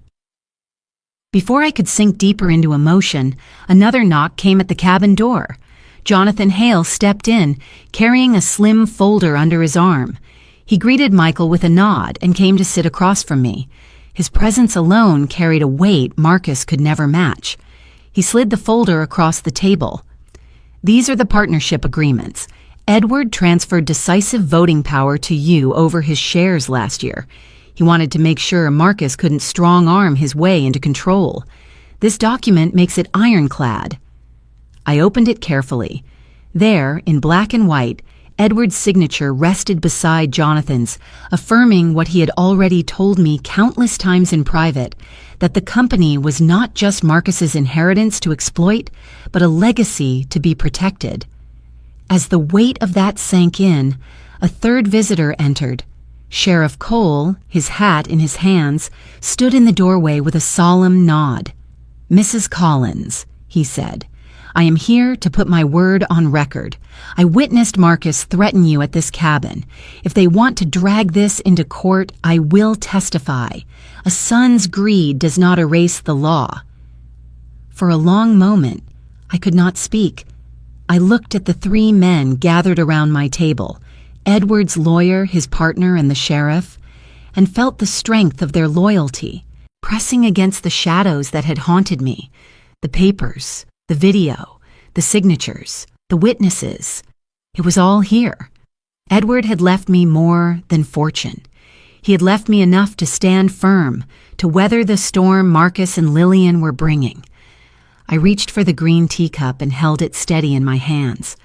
Before I could sink deeper into emotion, another knock came at the cabin door. Jonathan Hale stepped in, carrying a slim folder under his arm. He greeted Michael with a nod and came to sit across from me. His presence alone carried a weight Marcus could never match. He slid the folder across the table. "These are the partnership agreements. Edward transferred decisive voting power to you over his shares last year. He wanted to make sure Marcus couldn't strong-arm his way into control. This document makes it ironclad." I opened it carefully. There, in black and white, Edward's signature rested beside Jonathan's, affirming what he had already told me countless times in private, that the company was not just Marcus's inheritance to exploit, but a legacy to be protected. As the weight of that sank in, a third visitor entered. Sheriff Cole, his hat in his hands, stood in the doorway with a solemn nod. "Mrs. Collins," he said, "I am here to put my word on record. I witnessed Marcus threaten you at this cabin. If they want to drag this into court, I will testify. A son's greed does not erase the law." For a long moment, I could not speak. I looked at the three men gathered around my table, Edward's lawyer, his partner, and the sheriff, and felt the strength of their loyalty, pressing against the shadows that had haunted me, the papers, the video, the signatures, the witnesses. It was all here. Edward had left me more than fortune. He had left me enough to stand firm, to weather the storm Marcus and Lillian were bringing. I reached for the green teacup and held it steady in my hands.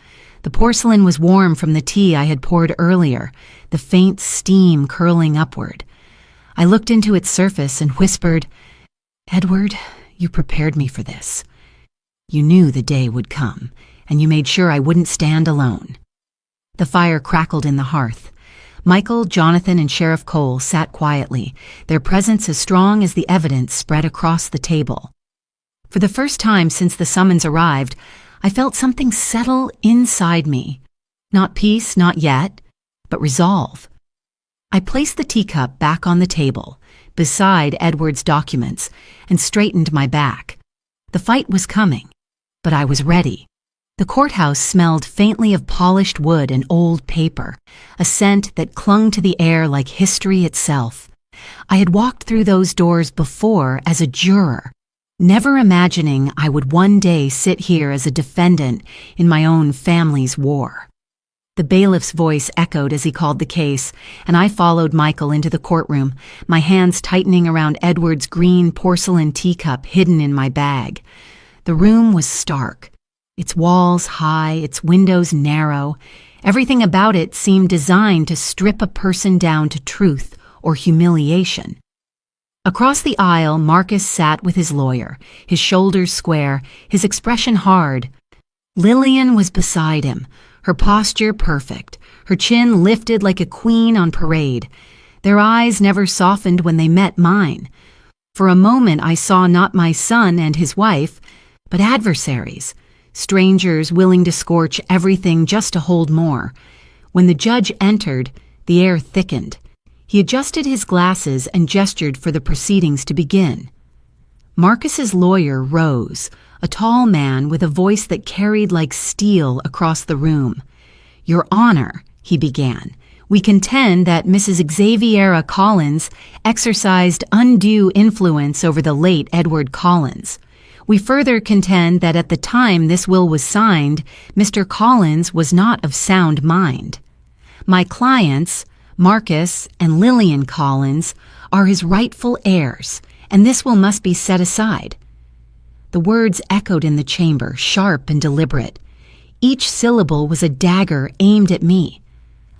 The porcelain was warm from the tea I had poured earlier, the faint steam curling upward. I looked into its surface and whispered, "Edward, you prepared me for this. You knew the day would come, and you made sure I wouldn't stand alone." The fire crackled in the hearth. Michael, Jonathan, and Sheriff Cole sat quietly, their presence as strong as the evidence spread across the table. For the first time since the summons arrived, I felt something settle inside me. Not peace, not yet, but resolve. I placed the teacup back on the table, beside Edward's documents, and straightened my back. The fight was coming, but I was ready. The courthouse smelled faintly of polished wood and old paper, a scent that clung to the air like history itself. I had walked through those doors before as a juror, never imagining I would one day sit here as a defendant in my own family's war. The bailiff's voice echoed as he called the case, and I followed Michael into the courtroom, my hands tightening around Edward's green porcelain teacup hidden in my bag. The room was stark, its walls high, its windows narrow. Everything about it seemed designed to strip a person down to truth or humiliation. Across the aisle, Marcus sat with his lawyer, his shoulders square, his expression hard. Lillian was beside him, her posture perfect, her chin lifted like a queen on parade. Their eyes never softened when they met mine. For a moment I saw not my son and his wife, but adversaries, strangers willing to scorch everything just to hold more. When the judge entered, the air thickened. He adjusted his glasses and gestured for the proceedings to begin. Marcus's lawyer rose, a tall man with a voice that carried like steel across the room. "Your Honor," he began, "we contend that Mrs. Xaviera Collins exercised undue influence over the late Edward Collins. We further contend that at the time this will was signed, Mr. Collins was not of sound mind. My clients, Marcus and Lillian Collins, are his rightful heirs, and this will must be set aside." The words echoed in the chamber, sharp and deliberate. Each syllable was a dagger aimed at me.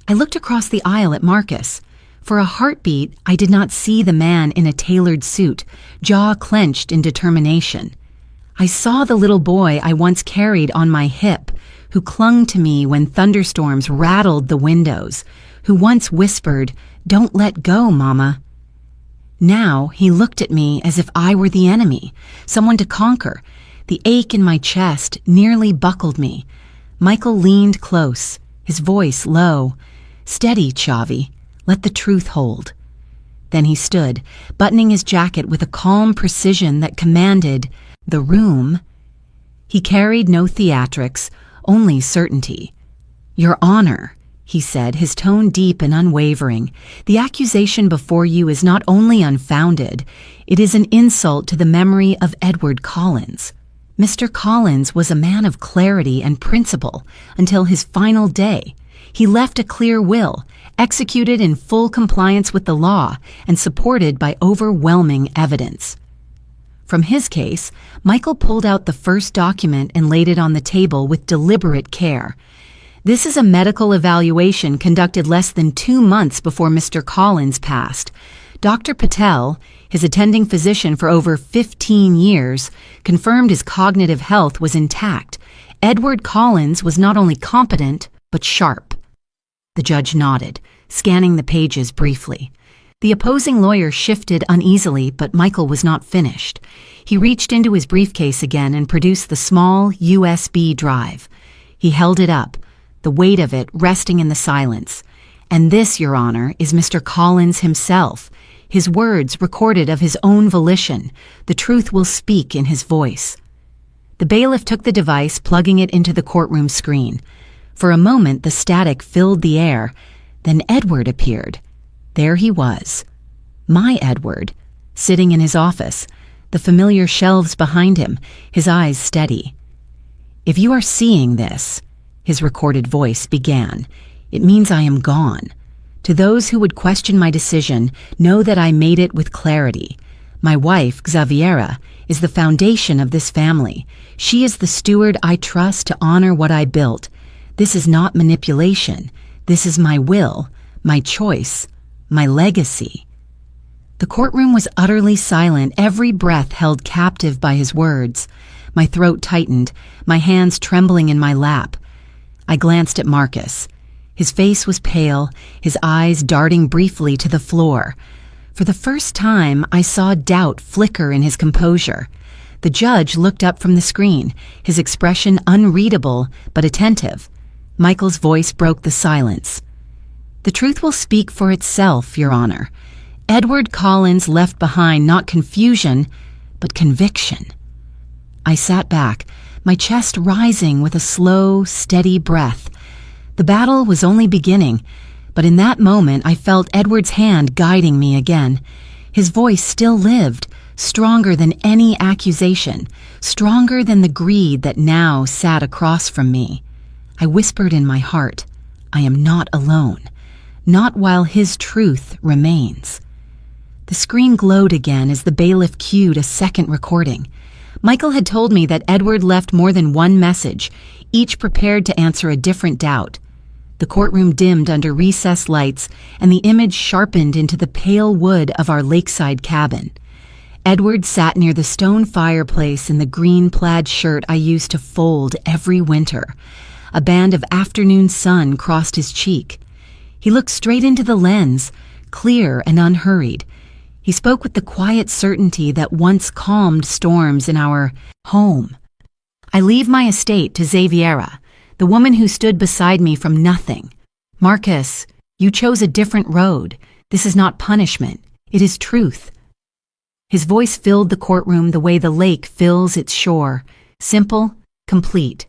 I looked across the aisle at Marcus. For a heartbeat, I did not see the man in a tailored suit, jaw clenched in determination. I saw the little boy I once carried on my hip, who clung to me when thunderstorms rattled the windows, who once whispered, "Don't let go, Mama." Now he looked at me as if I were the enemy, someone to conquer. The ache in my chest nearly buckled me. Michael leaned close, his voice low. "Steady, Chavi. Let the truth hold." Then he stood, buttoning his jacket with a calm precision that commanded the room. He carried no theatrics, only certainty. "Your Honor," he said, his tone deep and unwavering, "the accusation before you is not only unfounded, it is an insult to the memory of Edward Collins. Mr. Collins was a man of clarity and principle until his final day. He left a clear will, executed in full compliance with the law and supported by overwhelming evidence." From his case, Michael pulled out the first document and laid it on the table with deliberate care. "This is a medical evaluation conducted less than 2 months before Mr. Collins passed. Dr. Patel, his attending physician for over 15 years, confirmed his cognitive health was intact. Edward Collins was not only competent, but sharp." The judge nodded, scanning the pages briefly. The opposing lawyer shifted uneasily, but Michael was not finished. He reached into his briefcase again and produced the small USB drive. He held it up, the weight of it resting in the silence. "And this, Your Honor, is Mr. Collins himself. His words recorded of his own volition. The truth will speak in his voice." The bailiff took the device, plugging it into the courtroom screen. For a moment, the static filled the air. Then Edward appeared. There he was. My Edward, sitting in his office, the familiar shelves behind him, his eyes steady. "If you are seeing this," his recorded voice began, "it means I am gone. To those who would question my decision, know that I made it with clarity. My wife, Xaviera, is the foundation of this family. She is the steward I trust to honor what I built. This is not manipulation. This is my will, my choice, my legacy." The courtroom was utterly silent, every breath held captive by his words. My throat tightened, my hands trembling in my lap. I glanced at Marcus. His face was pale, his eyes darting briefly to the floor. For the first time, I saw doubt flicker in his composure. The judge looked up from the screen, his expression unreadable but attentive. Michael's voice broke the silence. "The truth will speak for itself, Your Honor. Edward Collins left behind not confusion, but conviction." I sat back, my chest rising with a slow, steady breath. The battle was only beginning, but in that moment I felt Edward's hand guiding me again. His voice still lived, stronger than any accusation, stronger than the greed that now sat across from me. I whispered in my heart, "I am not alone, not while his truth remains." The screen glowed again as the bailiff cued a second recording. Michael had told me that Edward left more than one message, each prepared to answer a different doubt. The courtroom dimmed under recessed lights, and the image sharpened into the pale wood of our lakeside cabin. Edward sat near the stone fireplace in the green plaid shirt I used to fold every winter. A band of afternoon sun crossed his cheek. He looked straight into the lens, clear and unhurried. He spoke with the quiet certainty that once calmed storms in our home. "I leave my estate to Xaviera, the woman who stood beside me from nothing. Marcus, you chose a different road. This is not punishment. It is truth." His voice filled the courtroom the way the lake fills its shore, simple, complete.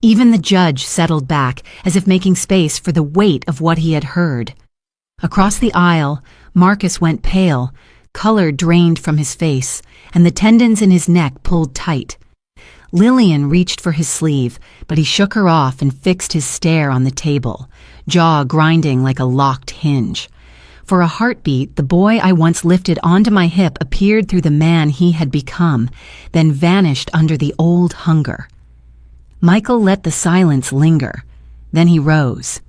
Even the judge settled back, as if making space for the weight of what he had heard. Across the aisle, Marcus went pale, color drained from his face, and the tendons in his neck pulled tight. Lillian reached for his sleeve, but he shook her off and fixed his stare on the table, jaw grinding like a locked hinge. For a heartbeat, the boy I once lifted onto my hip appeared through the man he had become, then vanished under the old hunger. Michael let the silence linger. Then he rose.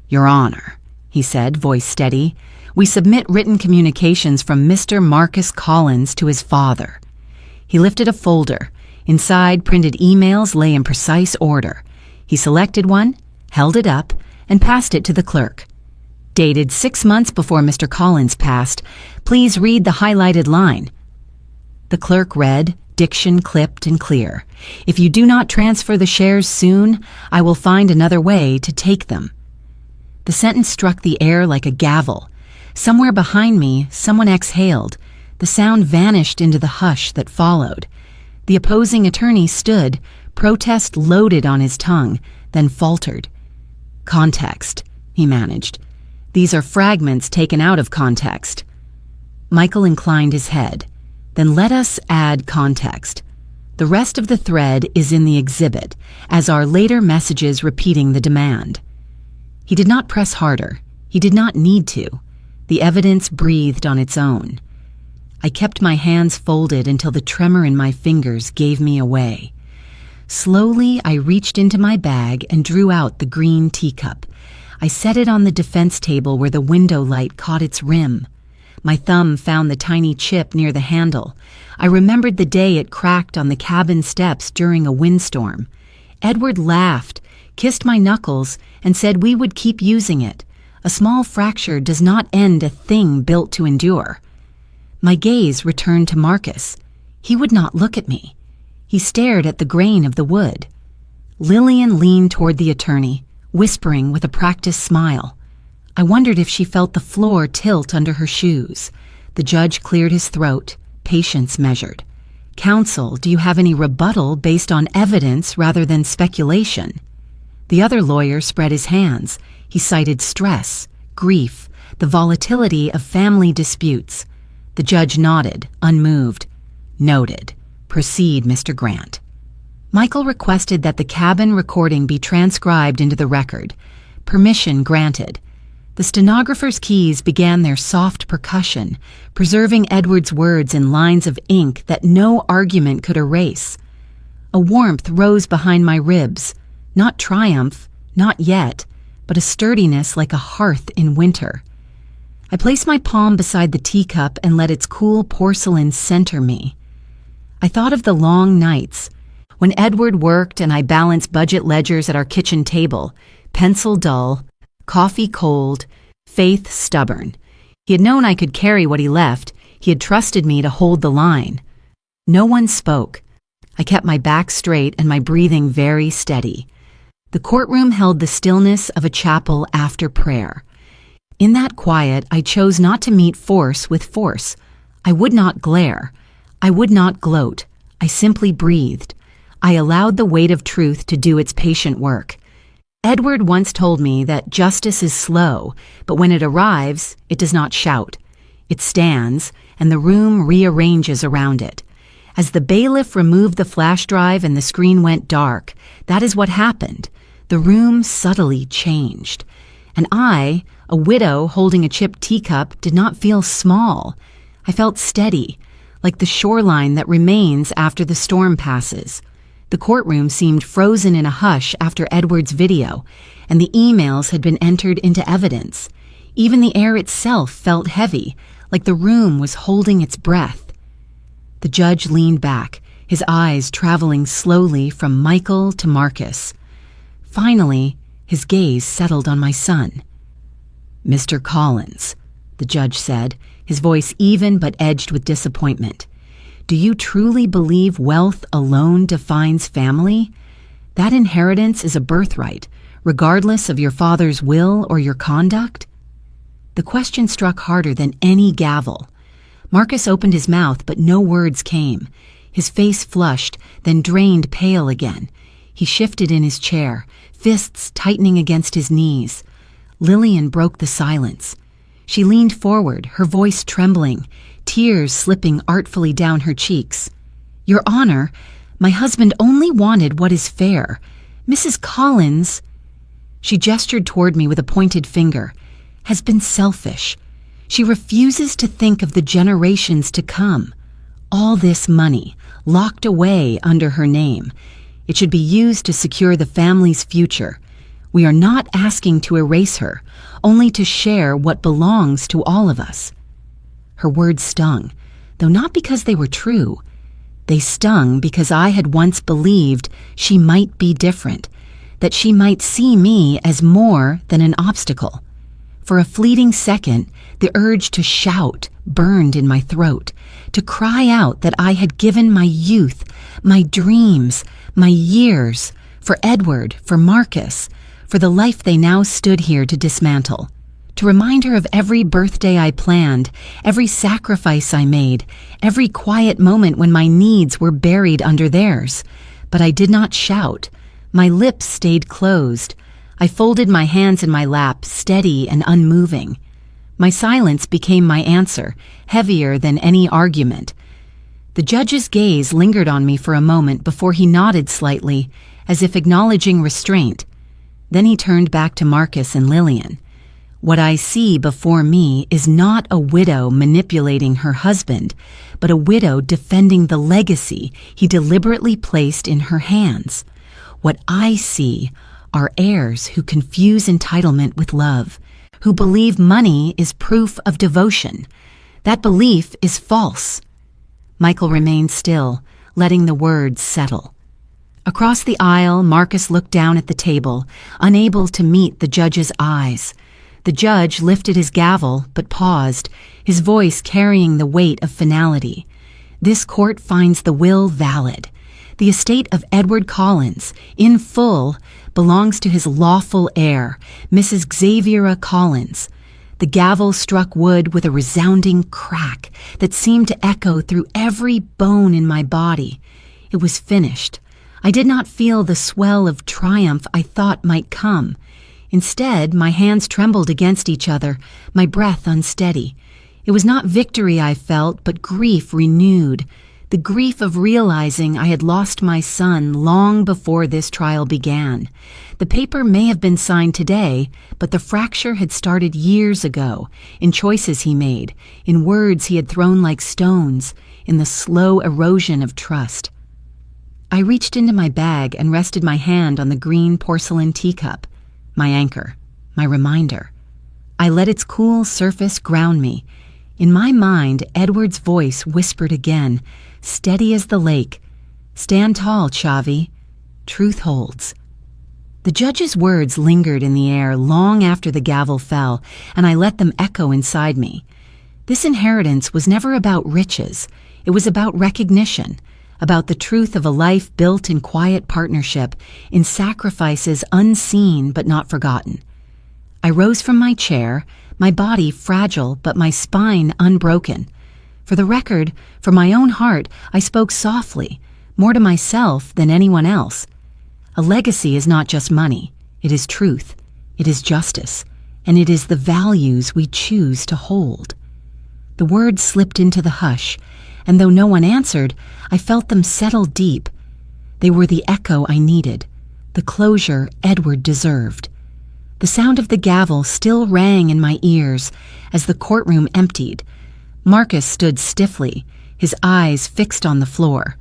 "Your Honor," he said, voice steady, "we submit written communications from Mr. Marcus Collins to his father." He lifted a folder. Inside, printed emails lay in precise order. He selected one, held it up, and passed it to the clerk. "Dated 6 months before Mr. Collins passed. Please read the highlighted line." The clerk read, diction clipped and clear. "If you do not transfer the shares soon, I will find another way to take them." The sentence struck the air like a gavel. Somewhere behind me, someone exhaled. The sound vanished into the hush that followed. The opposing attorney stood, protest loaded on his tongue, then faltered. "Context," he managed. "These are fragments taken out of context." Michael inclined his head. "Then let us add context. The rest of the thread is in the exhibit, as are later messages repeating the demand." He did not press harder. He did not need to. The evidence breathed on its own. I kept my hands folded until the tremor in my fingers gave me away. Slowly, I reached into my bag and drew out the green teacup. I set it on the defense table where the window light caught its rim. My thumb found the tiny chip near the handle. I remembered the day it cracked on the cabin steps during a windstorm. Edward laughed, kissed my knuckles, and said we would keep using it. A small fracture does not end a thing built to endure. My gaze returned to Marcus. He would not look at me. He stared at the grain of the wood. Lillian leaned toward the attorney, whispering with a practiced smile. I wondered if she felt the floor tilt under her shoes. The judge cleared his throat, patience measured. "Counsel, do you have any rebuttal based on evidence rather than speculation?" The other lawyer spread his hands. He cited stress, grief, the volatility of family disputes. The judge nodded, unmoved. "Noted. Proceed, Mr. Grant." Michael requested that the cabin recording be transcribed into the record. Permission granted. The stenographer's keys began their soft percussion, preserving Edward's words in lines of ink that no argument could erase. A warmth rose behind my ribs. Not triumph, not yet, but a sturdiness like a hearth in winter. I placed my palm beside the teacup and let its cool porcelain center me. I thought of the long nights, when Edward worked and I balanced budget ledgers at our kitchen table, pencil dull, coffee cold, faith stubborn. He had known I could carry what he left. He had trusted me to hold the line. No one spoke. I kept my back straight and my breathing very steady. The courtroom held the stillness of a chapel after prayer. In that quiet, I chose not to meet force with force. I would not glare. I would not gloat. I simply breathed. I allowed the weight of truth to do its patient work. Edward once told me that justice is slow, but when it arrives, it does not shout. It stands, and the room rearranges around it. As the bailiff removed the flash drive and the screen went dark, that is what happened. The room subtly changed. And I, a widow holding a chipped teacup, did not feel small. I felt steady, like the shoreline that remains after the storm passes. The courtroom seemed frozen in a hush after Edward's video, and the emails had been entered into evidence. Even the air itself felt heavy, like the room was holding its breath. The judge leaned back, his eyes traveling slowly from Michael to Marcus. Finally, his gaze settled on my son. "Mr. Collins," the judge said, his voice even but edged with disappointment. "Do you truly believe wealth alone defines family? That inheritance is a birthright, regardless of your father's will or your conduct?" The question struck harder than any gavel. Marcus opened his mouth, but no words came. His face flushed, then drained pale again. He shifted in his chair, fists tightening against his knees. Lillian broke the silence. She leaned forward, her voice trembling, tears slipping artfully down her cheeks. "Your Honor, my husband only wanted what is fair. Mrs. Collins," she gestured toward me with a pointed finger, "has been selfish. She refuses to think of the generations to come. All this money, locked away under her name. It should be used to secure the family's future. We are not asking to erase her, only to share what belongs to all of us. Her words stung, though not because they were true. They stung because I had once believed she might be different, that she might see me as more than an obstacle. For a fleeting second, the urge to shout burned in my throat, to cry out that I had given my youth, my dreams, my years, for Edward, for Marcus, for the life they now stood here to dismantle. To remind her of every birthday I planned, every sacrifice I made, every quiet moment when my needs were buried under theirs. But I did not shout. My lips stayed closed. I folded my hands in my lap, steady and unmoving. My silence became my answer, heavier than any argument. The judge's gaze lingered on me for a moment before he nodded slightly, as if acknowledging restraint. Then he turned back to Marcus and Lillian. What I see before me is not a widow manipulating her husband, but a widow defending the legacy he deliberately placed in her hands. What I see are heirs who confuse entitlement with love, who believe money is proof of devotion. That belief is false. Michael remained still, letting the words settle. Across the aisle, Marcus looked down at the table, unable to meet the judge's eyes. The judge lifted his gavel, but paused, his voice carrying the weight of finality. This court finds the will valid. The estate of Edward Collins, in full, belongs to his lawful heir, Mrs. Xaviera Collins. The gavel struck wood with a resounding crack that seemed to echo through every bone in my body. It was finished. I did not feel the swell of triumph I thought might come. Instead, my hands trembled against each other, my breath unsteady. It was not victory I felt, but grief renewed. The grief of realizing I had lost my son long before this trial began. The paper may have been signed today, but the fracture had started years ago, in choices he made, in words he had thrown like stones, in the slow erosion of trust. I reached into my bag and rested my hand on the green porcelain teacup, my anchor, my reminder. I let its cool surface ground me. In my mind, Edward's voice whispered again, steady as the lake, "Stand tall, Chavi. Truth holds." The judge's words lingered in the air long after the gavel fell, and I let them echo inside me. This inheritance was never about riches. It was about recognition, about the truth of a life built in quiet partnership, in sacrifices unseen but not forgotten. I rose from my chair, my body fragile but my spine unbroken. For the record, from my own heart, I spoke softly, more to myself than anyone else. A legacy is not just money. It is truth, it is justice, and it is the values we choose to hold. The words slipped into the hush, and though no one answered, I felt them settle deep. They were the echo I needed, the closure Edward deserved. The sound of the gavel still rang in my ears as the courtroom emptied. Marcus stood stiffly, his eyes fixed on the floor.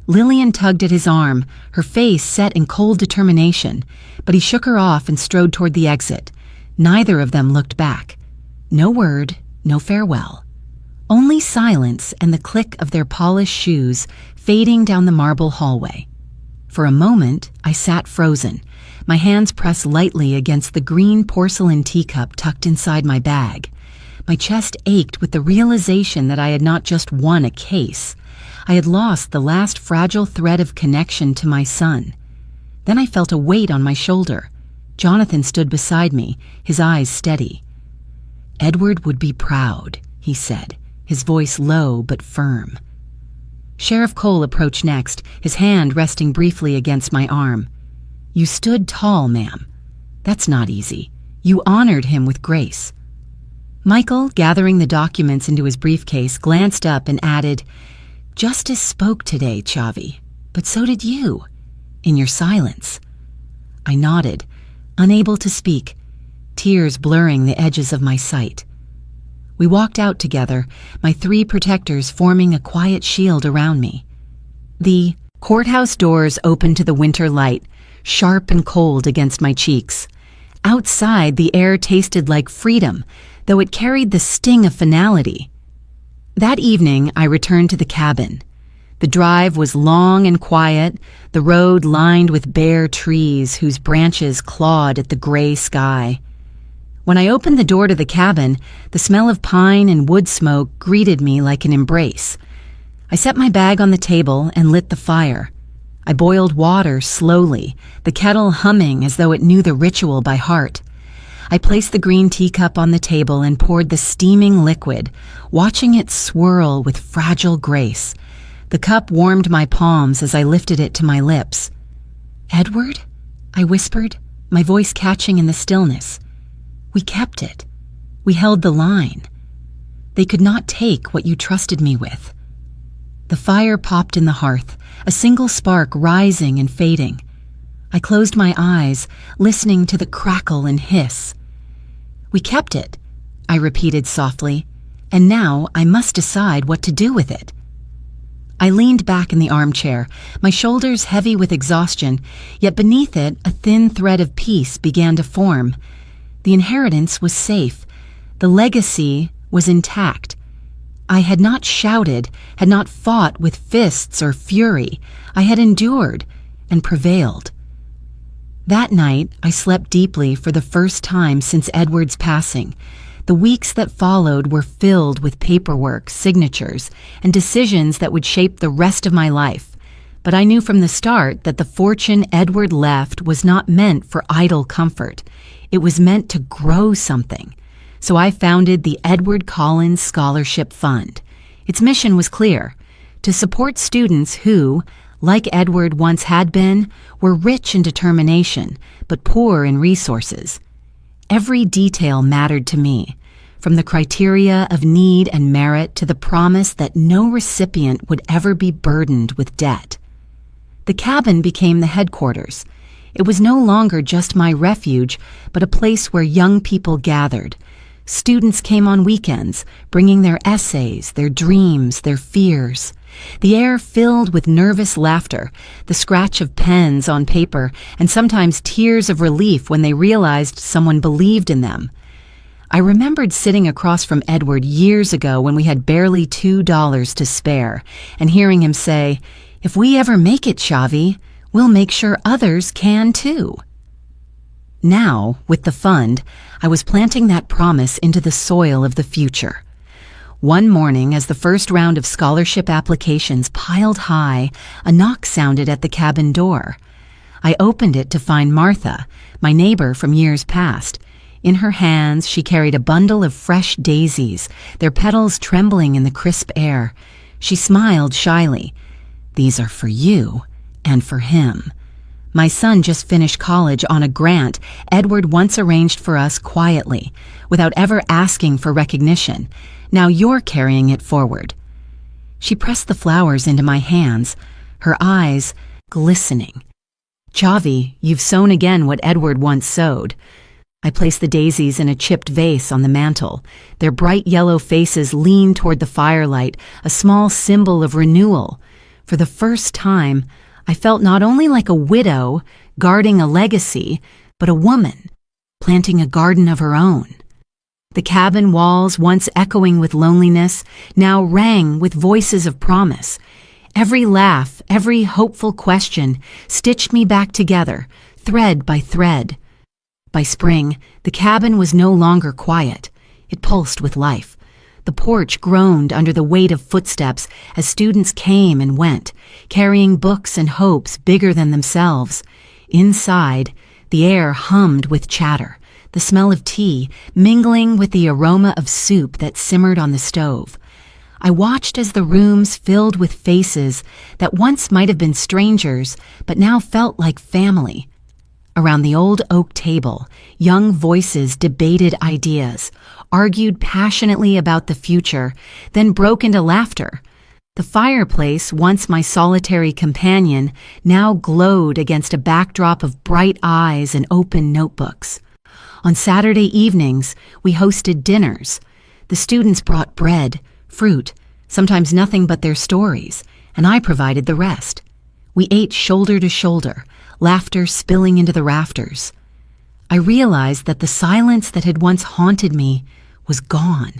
Lillian tugged at his arm, her face set in cold determination, but he shook her off and strode toward the exit. Neither of them looked back. No word, no farewell. Only silence and the click of their polished shoes fading down the marble hallway. For a moment, I sat frozen, my hands pressed lightly against the green porcelain teacup tucked inside my bag. My chest ached with the realization that I had not just won a case. I had lost the last fragile thread of connection to my son. Then I felt a weight on my shoulder. Jonathan stood beside me, his eyes steady. "Edward would be proud," he said, his voice low but firm. Sheriff Cole approached next, his hand resting briefly against my arm. "You stood tall, ma'am. That's not easy. You honored him with grace." Michael, gathering the documents into his briefcase, glanced up and added, "Justice spoke today, Chavi, but so did you, in your silence." I nodded, unable to speak, tears blurring the edges of my sight. We walked out together, my 3 protectors forming a quiet shield around me. The courthouse doors opened to the winter light, sharp and cold against my cheeks. Outside, the air tasted like freedom, though it carried the sting of finality. That evening, I returned to the cabin. The drive was long and quiet, the road lined with bare trees whose branches clawed at the gray sky. When I opened the door to the cabin, the smell of pine and wood smoke greeted me like an embrace. I set my bag on the table and lit the fire. I boiled water slowly, the kettle humming as though it knew the ritual by heart. I placed the green teacup on the table and poured the steaming liquid, watching it swirl with fragile grace. The cup warmed my palms as I lifted it to my lips. "Edward?" I whispered, my voice catching in the stillness. We kept it. We held the line. They could not take what you trusted me with. The fire popped in the hearth, a single spark rising and fading. I closed my eyes, listening to the crackle and hiss. "We kept it," I repeated softly, "and now I must decide what to do with it." I leaned back in the armchair, my shoulders heavy with exhaustion, yet beneath it a thin thread of peace began to form. The inheritance was safe. The legacy was intact. I had not shouted, had not fought with fists or fury. I had endured and prevailed. That night, I slept deeply for the first time since Edward's passing. The weeks that followed were filled with paperwork, signatures, and decisions that would shape the rest of my life. But I knew from the start that the fortune Edward left was not meant for idle comfort. It was meant to grow something. So I founded the Edward Collins Scholarship Fund. Its mission was clear: to support students who, like Edward once had been, were rich in determination, but poor in resources. Every detail mattered to me, from the criteria of need and merit to the promise that no recipient would ever be burdened with debt. The cabin became the headquarters. It was no longer just my refuge, but a place where young people gathered. Students came on weekends, bringing their essays, their dreams, their fears. The air filled with nervous laughter, the scratch of pens on paper, and sometimes tears of relief when they realized someone believed in them. I remembered sitting across from Edward years ago when we had barely $2 to spare, and hearing him say, "If we ever make it, Xavi, we'll make sure others can too." Now, with the fund, I was planting that promise into the soil of the future. One morning, as the first round of scholarship applications piled high, a knock sounded at the cabin door. I opened it to find Martha, my neighbor from years past. In her hands, she carried a bundle of fresh daisies, their petals trembling in the crisp air. She smiled shyly. "These are for you and for him. My son just finished college on a grant Edward once arranged for us quietly, without ever asking for recognition. Now you're carrying it forward." She pressed the flowers into my hands, her eyes glistening. "Xavi, you've sown again what Edward once sowed." I placed the daisies in a chipped vase on the mantel. Their bright yellow faces leaned toward the firelight, a small symbol of renewal. For the first time, I felt not only like a widow guarding a legacy, but a woman planting a garden of her own. The cabin walls, once echoing with loneliness, now rang with voices of promise. Every laugh, every hopeful question stitched me back together, thread by thread. By spring, the cabin was no longer quiet. It pulsed with life. The porch groaned under the weight of footsteps as students came and went, carrying books and hopes bigger than themselves. Inside, the air hummed with chatter, the smell of tea mingling with the aroma of soup that simmered on the stove. I watched as the rooms filled with faces that once might have been strangers, but now felt like family. Around the old oak table, young voices debated ideas, argued passionately about the future, then broke into laughter. The fireplace, once my solitary companion, now glowed against a backdrop of bright eyes and open notebooks. On Saturday evenings, we hosted dinners. The students brought bread, fruit, sometimes nothing but their stories, and I provided the rest. We ate shoulder to shoulder, laughter spilling into the rafters. I realized that the silence that had once haunted me was gone,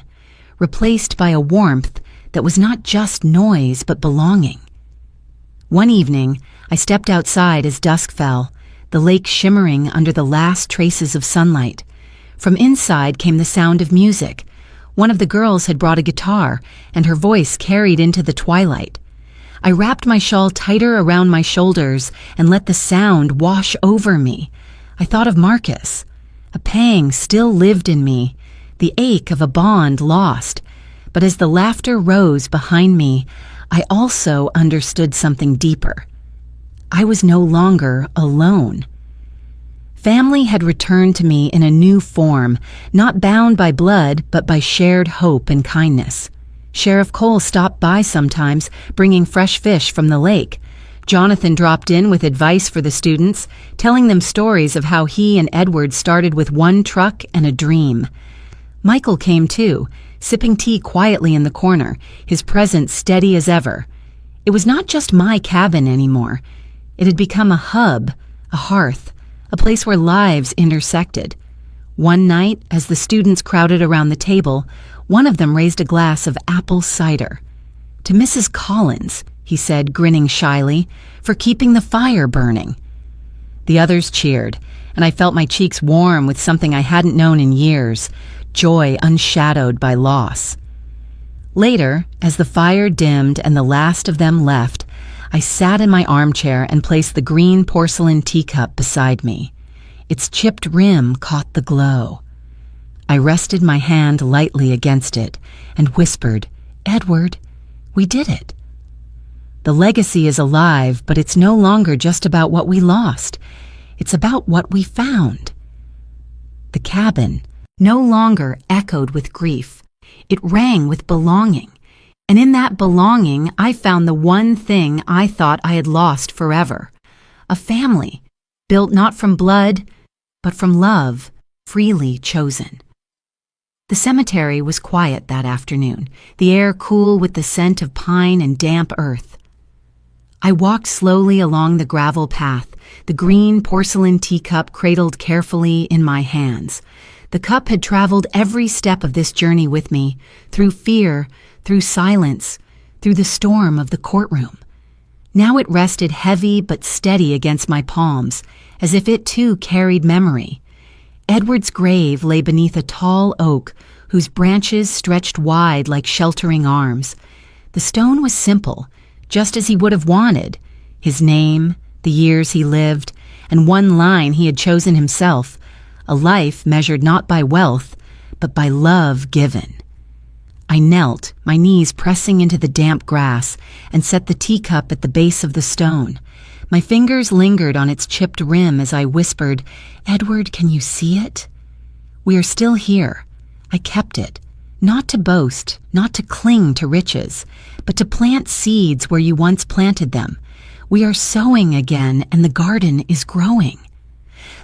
replaced by a warmth that was not just noise but belonging. One evening, I stepped outside as dusk fell, the lake shimmering under the last traces of sunlight. From inside came the sound of music. One of the girls had brought a guitar, and her voice carried into the twilight. I wrapped my shawl tighter around my shoulders and let the sound wash over me. I thought of Marcus. A pang still lived in me, the ache of a bond lost. But as the laughter rose behind me, I also understood something deeper. I was no longer alone. Family had returned to me in a new form, not bound by blood, but by shared hope and kindness. Sheriff Cole stopped by sometimes, bringing fresh fish from the lake. Jonathan dropped in with advice for the students, telling them stories of how he and Edward started with one truck and a dream. Michael came too, sipping tea quietly in the corner, his presence steady as ever. It was not just my cabin anymore. It had become a hub, a hearth, a place where lives intersected. One night, as the students crowded around the table, one of them raised a glass of apple cider. "To Mrs. Collins," he said, grinning shyly, "for keeping the fire burning." The others cheered, and I felt my cheeks warm with something I hadn't known in years, joy unshadowed by loss. Later, as the fire dimmed and the last of them left, I sat in my armchair and placed the green porcelain teacup beside me. Its chipped rim caught the glow. I rested my hand lightly against it and whispered, "Edward, we did it." The legacy is alive, but it's no longer just about what we lost. It's about what we found. The cabin no longer echoed with grief. It rang with belonging. And in that belonging, I found the one thing I thought I had lost forever. A family, built not from blood, but from love, freely chosen. The cemetery was quiet that afternoon, the air cool with the scent of pine and damp earth. I walked slowly along the gravel path, the green porcelain teacup cradled carefully in my hands. The cup had traveled every step of this journey with me, through fear, through silence, through the storm of the courtroom. Now it rested heavy but steady against my palms, as if it too carried memory. Edward's grave lay beneath a tall oak whose branches stretched wide like sheltering arms. The stone was simple, just as he would have wanted. His name, the years he lived, and one line he had chosen himself, a life measured not by wealth, but by love given. I knelt, my knees pressing into the damp grass, and set the teacup at the base of the stone. My fingers lingered on its chipped rim as I whispered, "Edward, can you see it?" We are still here. I kept it, not to boast, not to cling to riches, but to plant seeds where you once planted them. We are sowing again, and the garden is growing.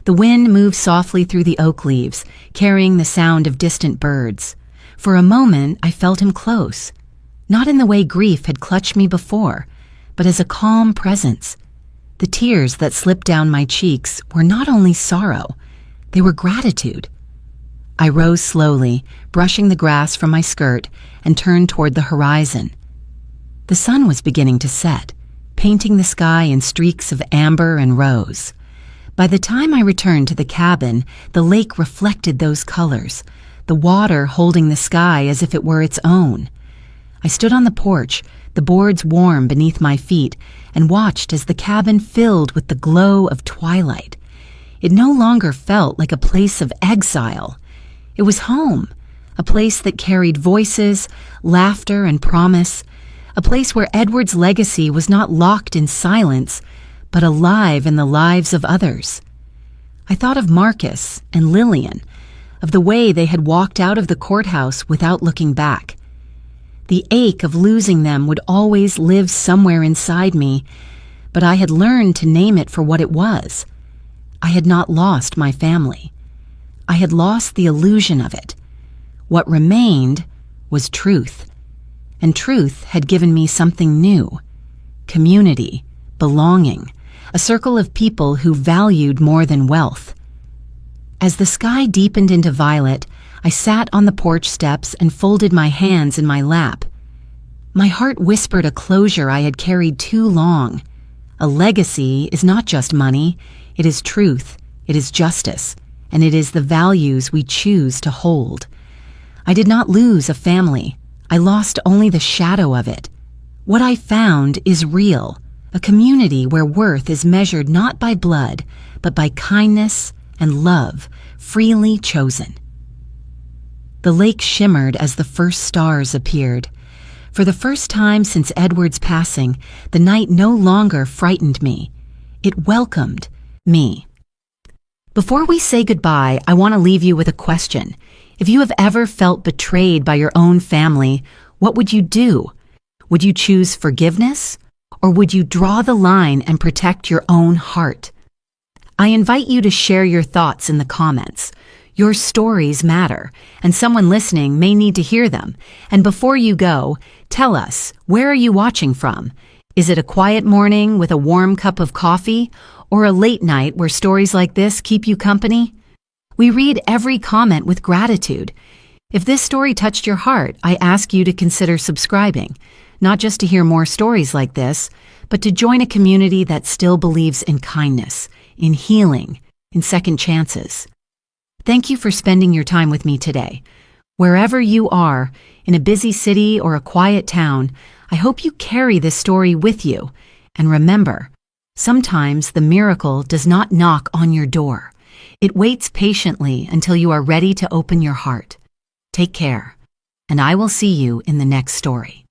The wind moved softly through the oak leaves, carrying the sound of distant birds. For a moment, I felt him close, not in the way grief had clutched me before, but as a calm presence. The tears that slipped down my cheeks were not only sorrow, they were gratitude. I rose slowly, brushing the grass from my skirt, and turned toward the horizon. The sun was beginning to set, painting the sky in streaks of amber and rose. By the time I returned to the cabin, the lake reflected those colors, the water holding the sky as if it were its own. I stood on the porch, the boards warm beneath my feet, and watched as the cabin filled with the glow of twilight. It no longer felt like a place of exile. It was home, a place that carried voices, laughter, and promise, a place where Edward's legacy was not locked in silence, but alive in the lives of others. I thought of Marcus and Lillian, of the way they had walked out of the courthouse without looking back. The ache of losing them would always live somewhere inside me, but I had learned to name it for what it was. I had not lost my family. I had lost the illusion of it. What remained was truth. And truth had given me something new: community, belonging, a circle of people who valued more than wealth. As the sky deepened into violet, I sat on the porch steps and folded my hands in my lap. My heart whispered a closure I had carried too long. A legacy is not just money, it is truth, it is justice, and it is the values we choose to hold. I did not lose a family. I lost only the shadow of it. What I found is real, a community where worth is measured not by blood, but by kindness and love, freely chosen. The lake shimmered as the first stars appeared. For the first time since Edward's passing, the night no longer frightened me. It welcomed me. Before we say goodbye, I want to leave you with a question. If you have ever felt betrayed by your own family, what would you do? Would you choose forgiveness? Or would you draw the line and protect your own heart? I invite you to share your thoughts in the comments. Your stories matter, and someone listening may need to hear them. And before you go, tell us, where are you watching from? Is it a quiet morning with a warm cup of coffee, or a late night where stories like this keep you company? We read every comment with gratitude. If this story touched your heart, I ask you to consider subscribing, not just to hear more stories like this, but to join a community that still believes in kindness, in healing, in second chances. Thank you for spending your time with me today. Wherever you are, in a busy city or a quiet town, I hope you carry this story with you. And remember, sometimes the miracle does not knock on your door. It waits patiently until you are ready to open your heart. Take care, and I will see you in the next story.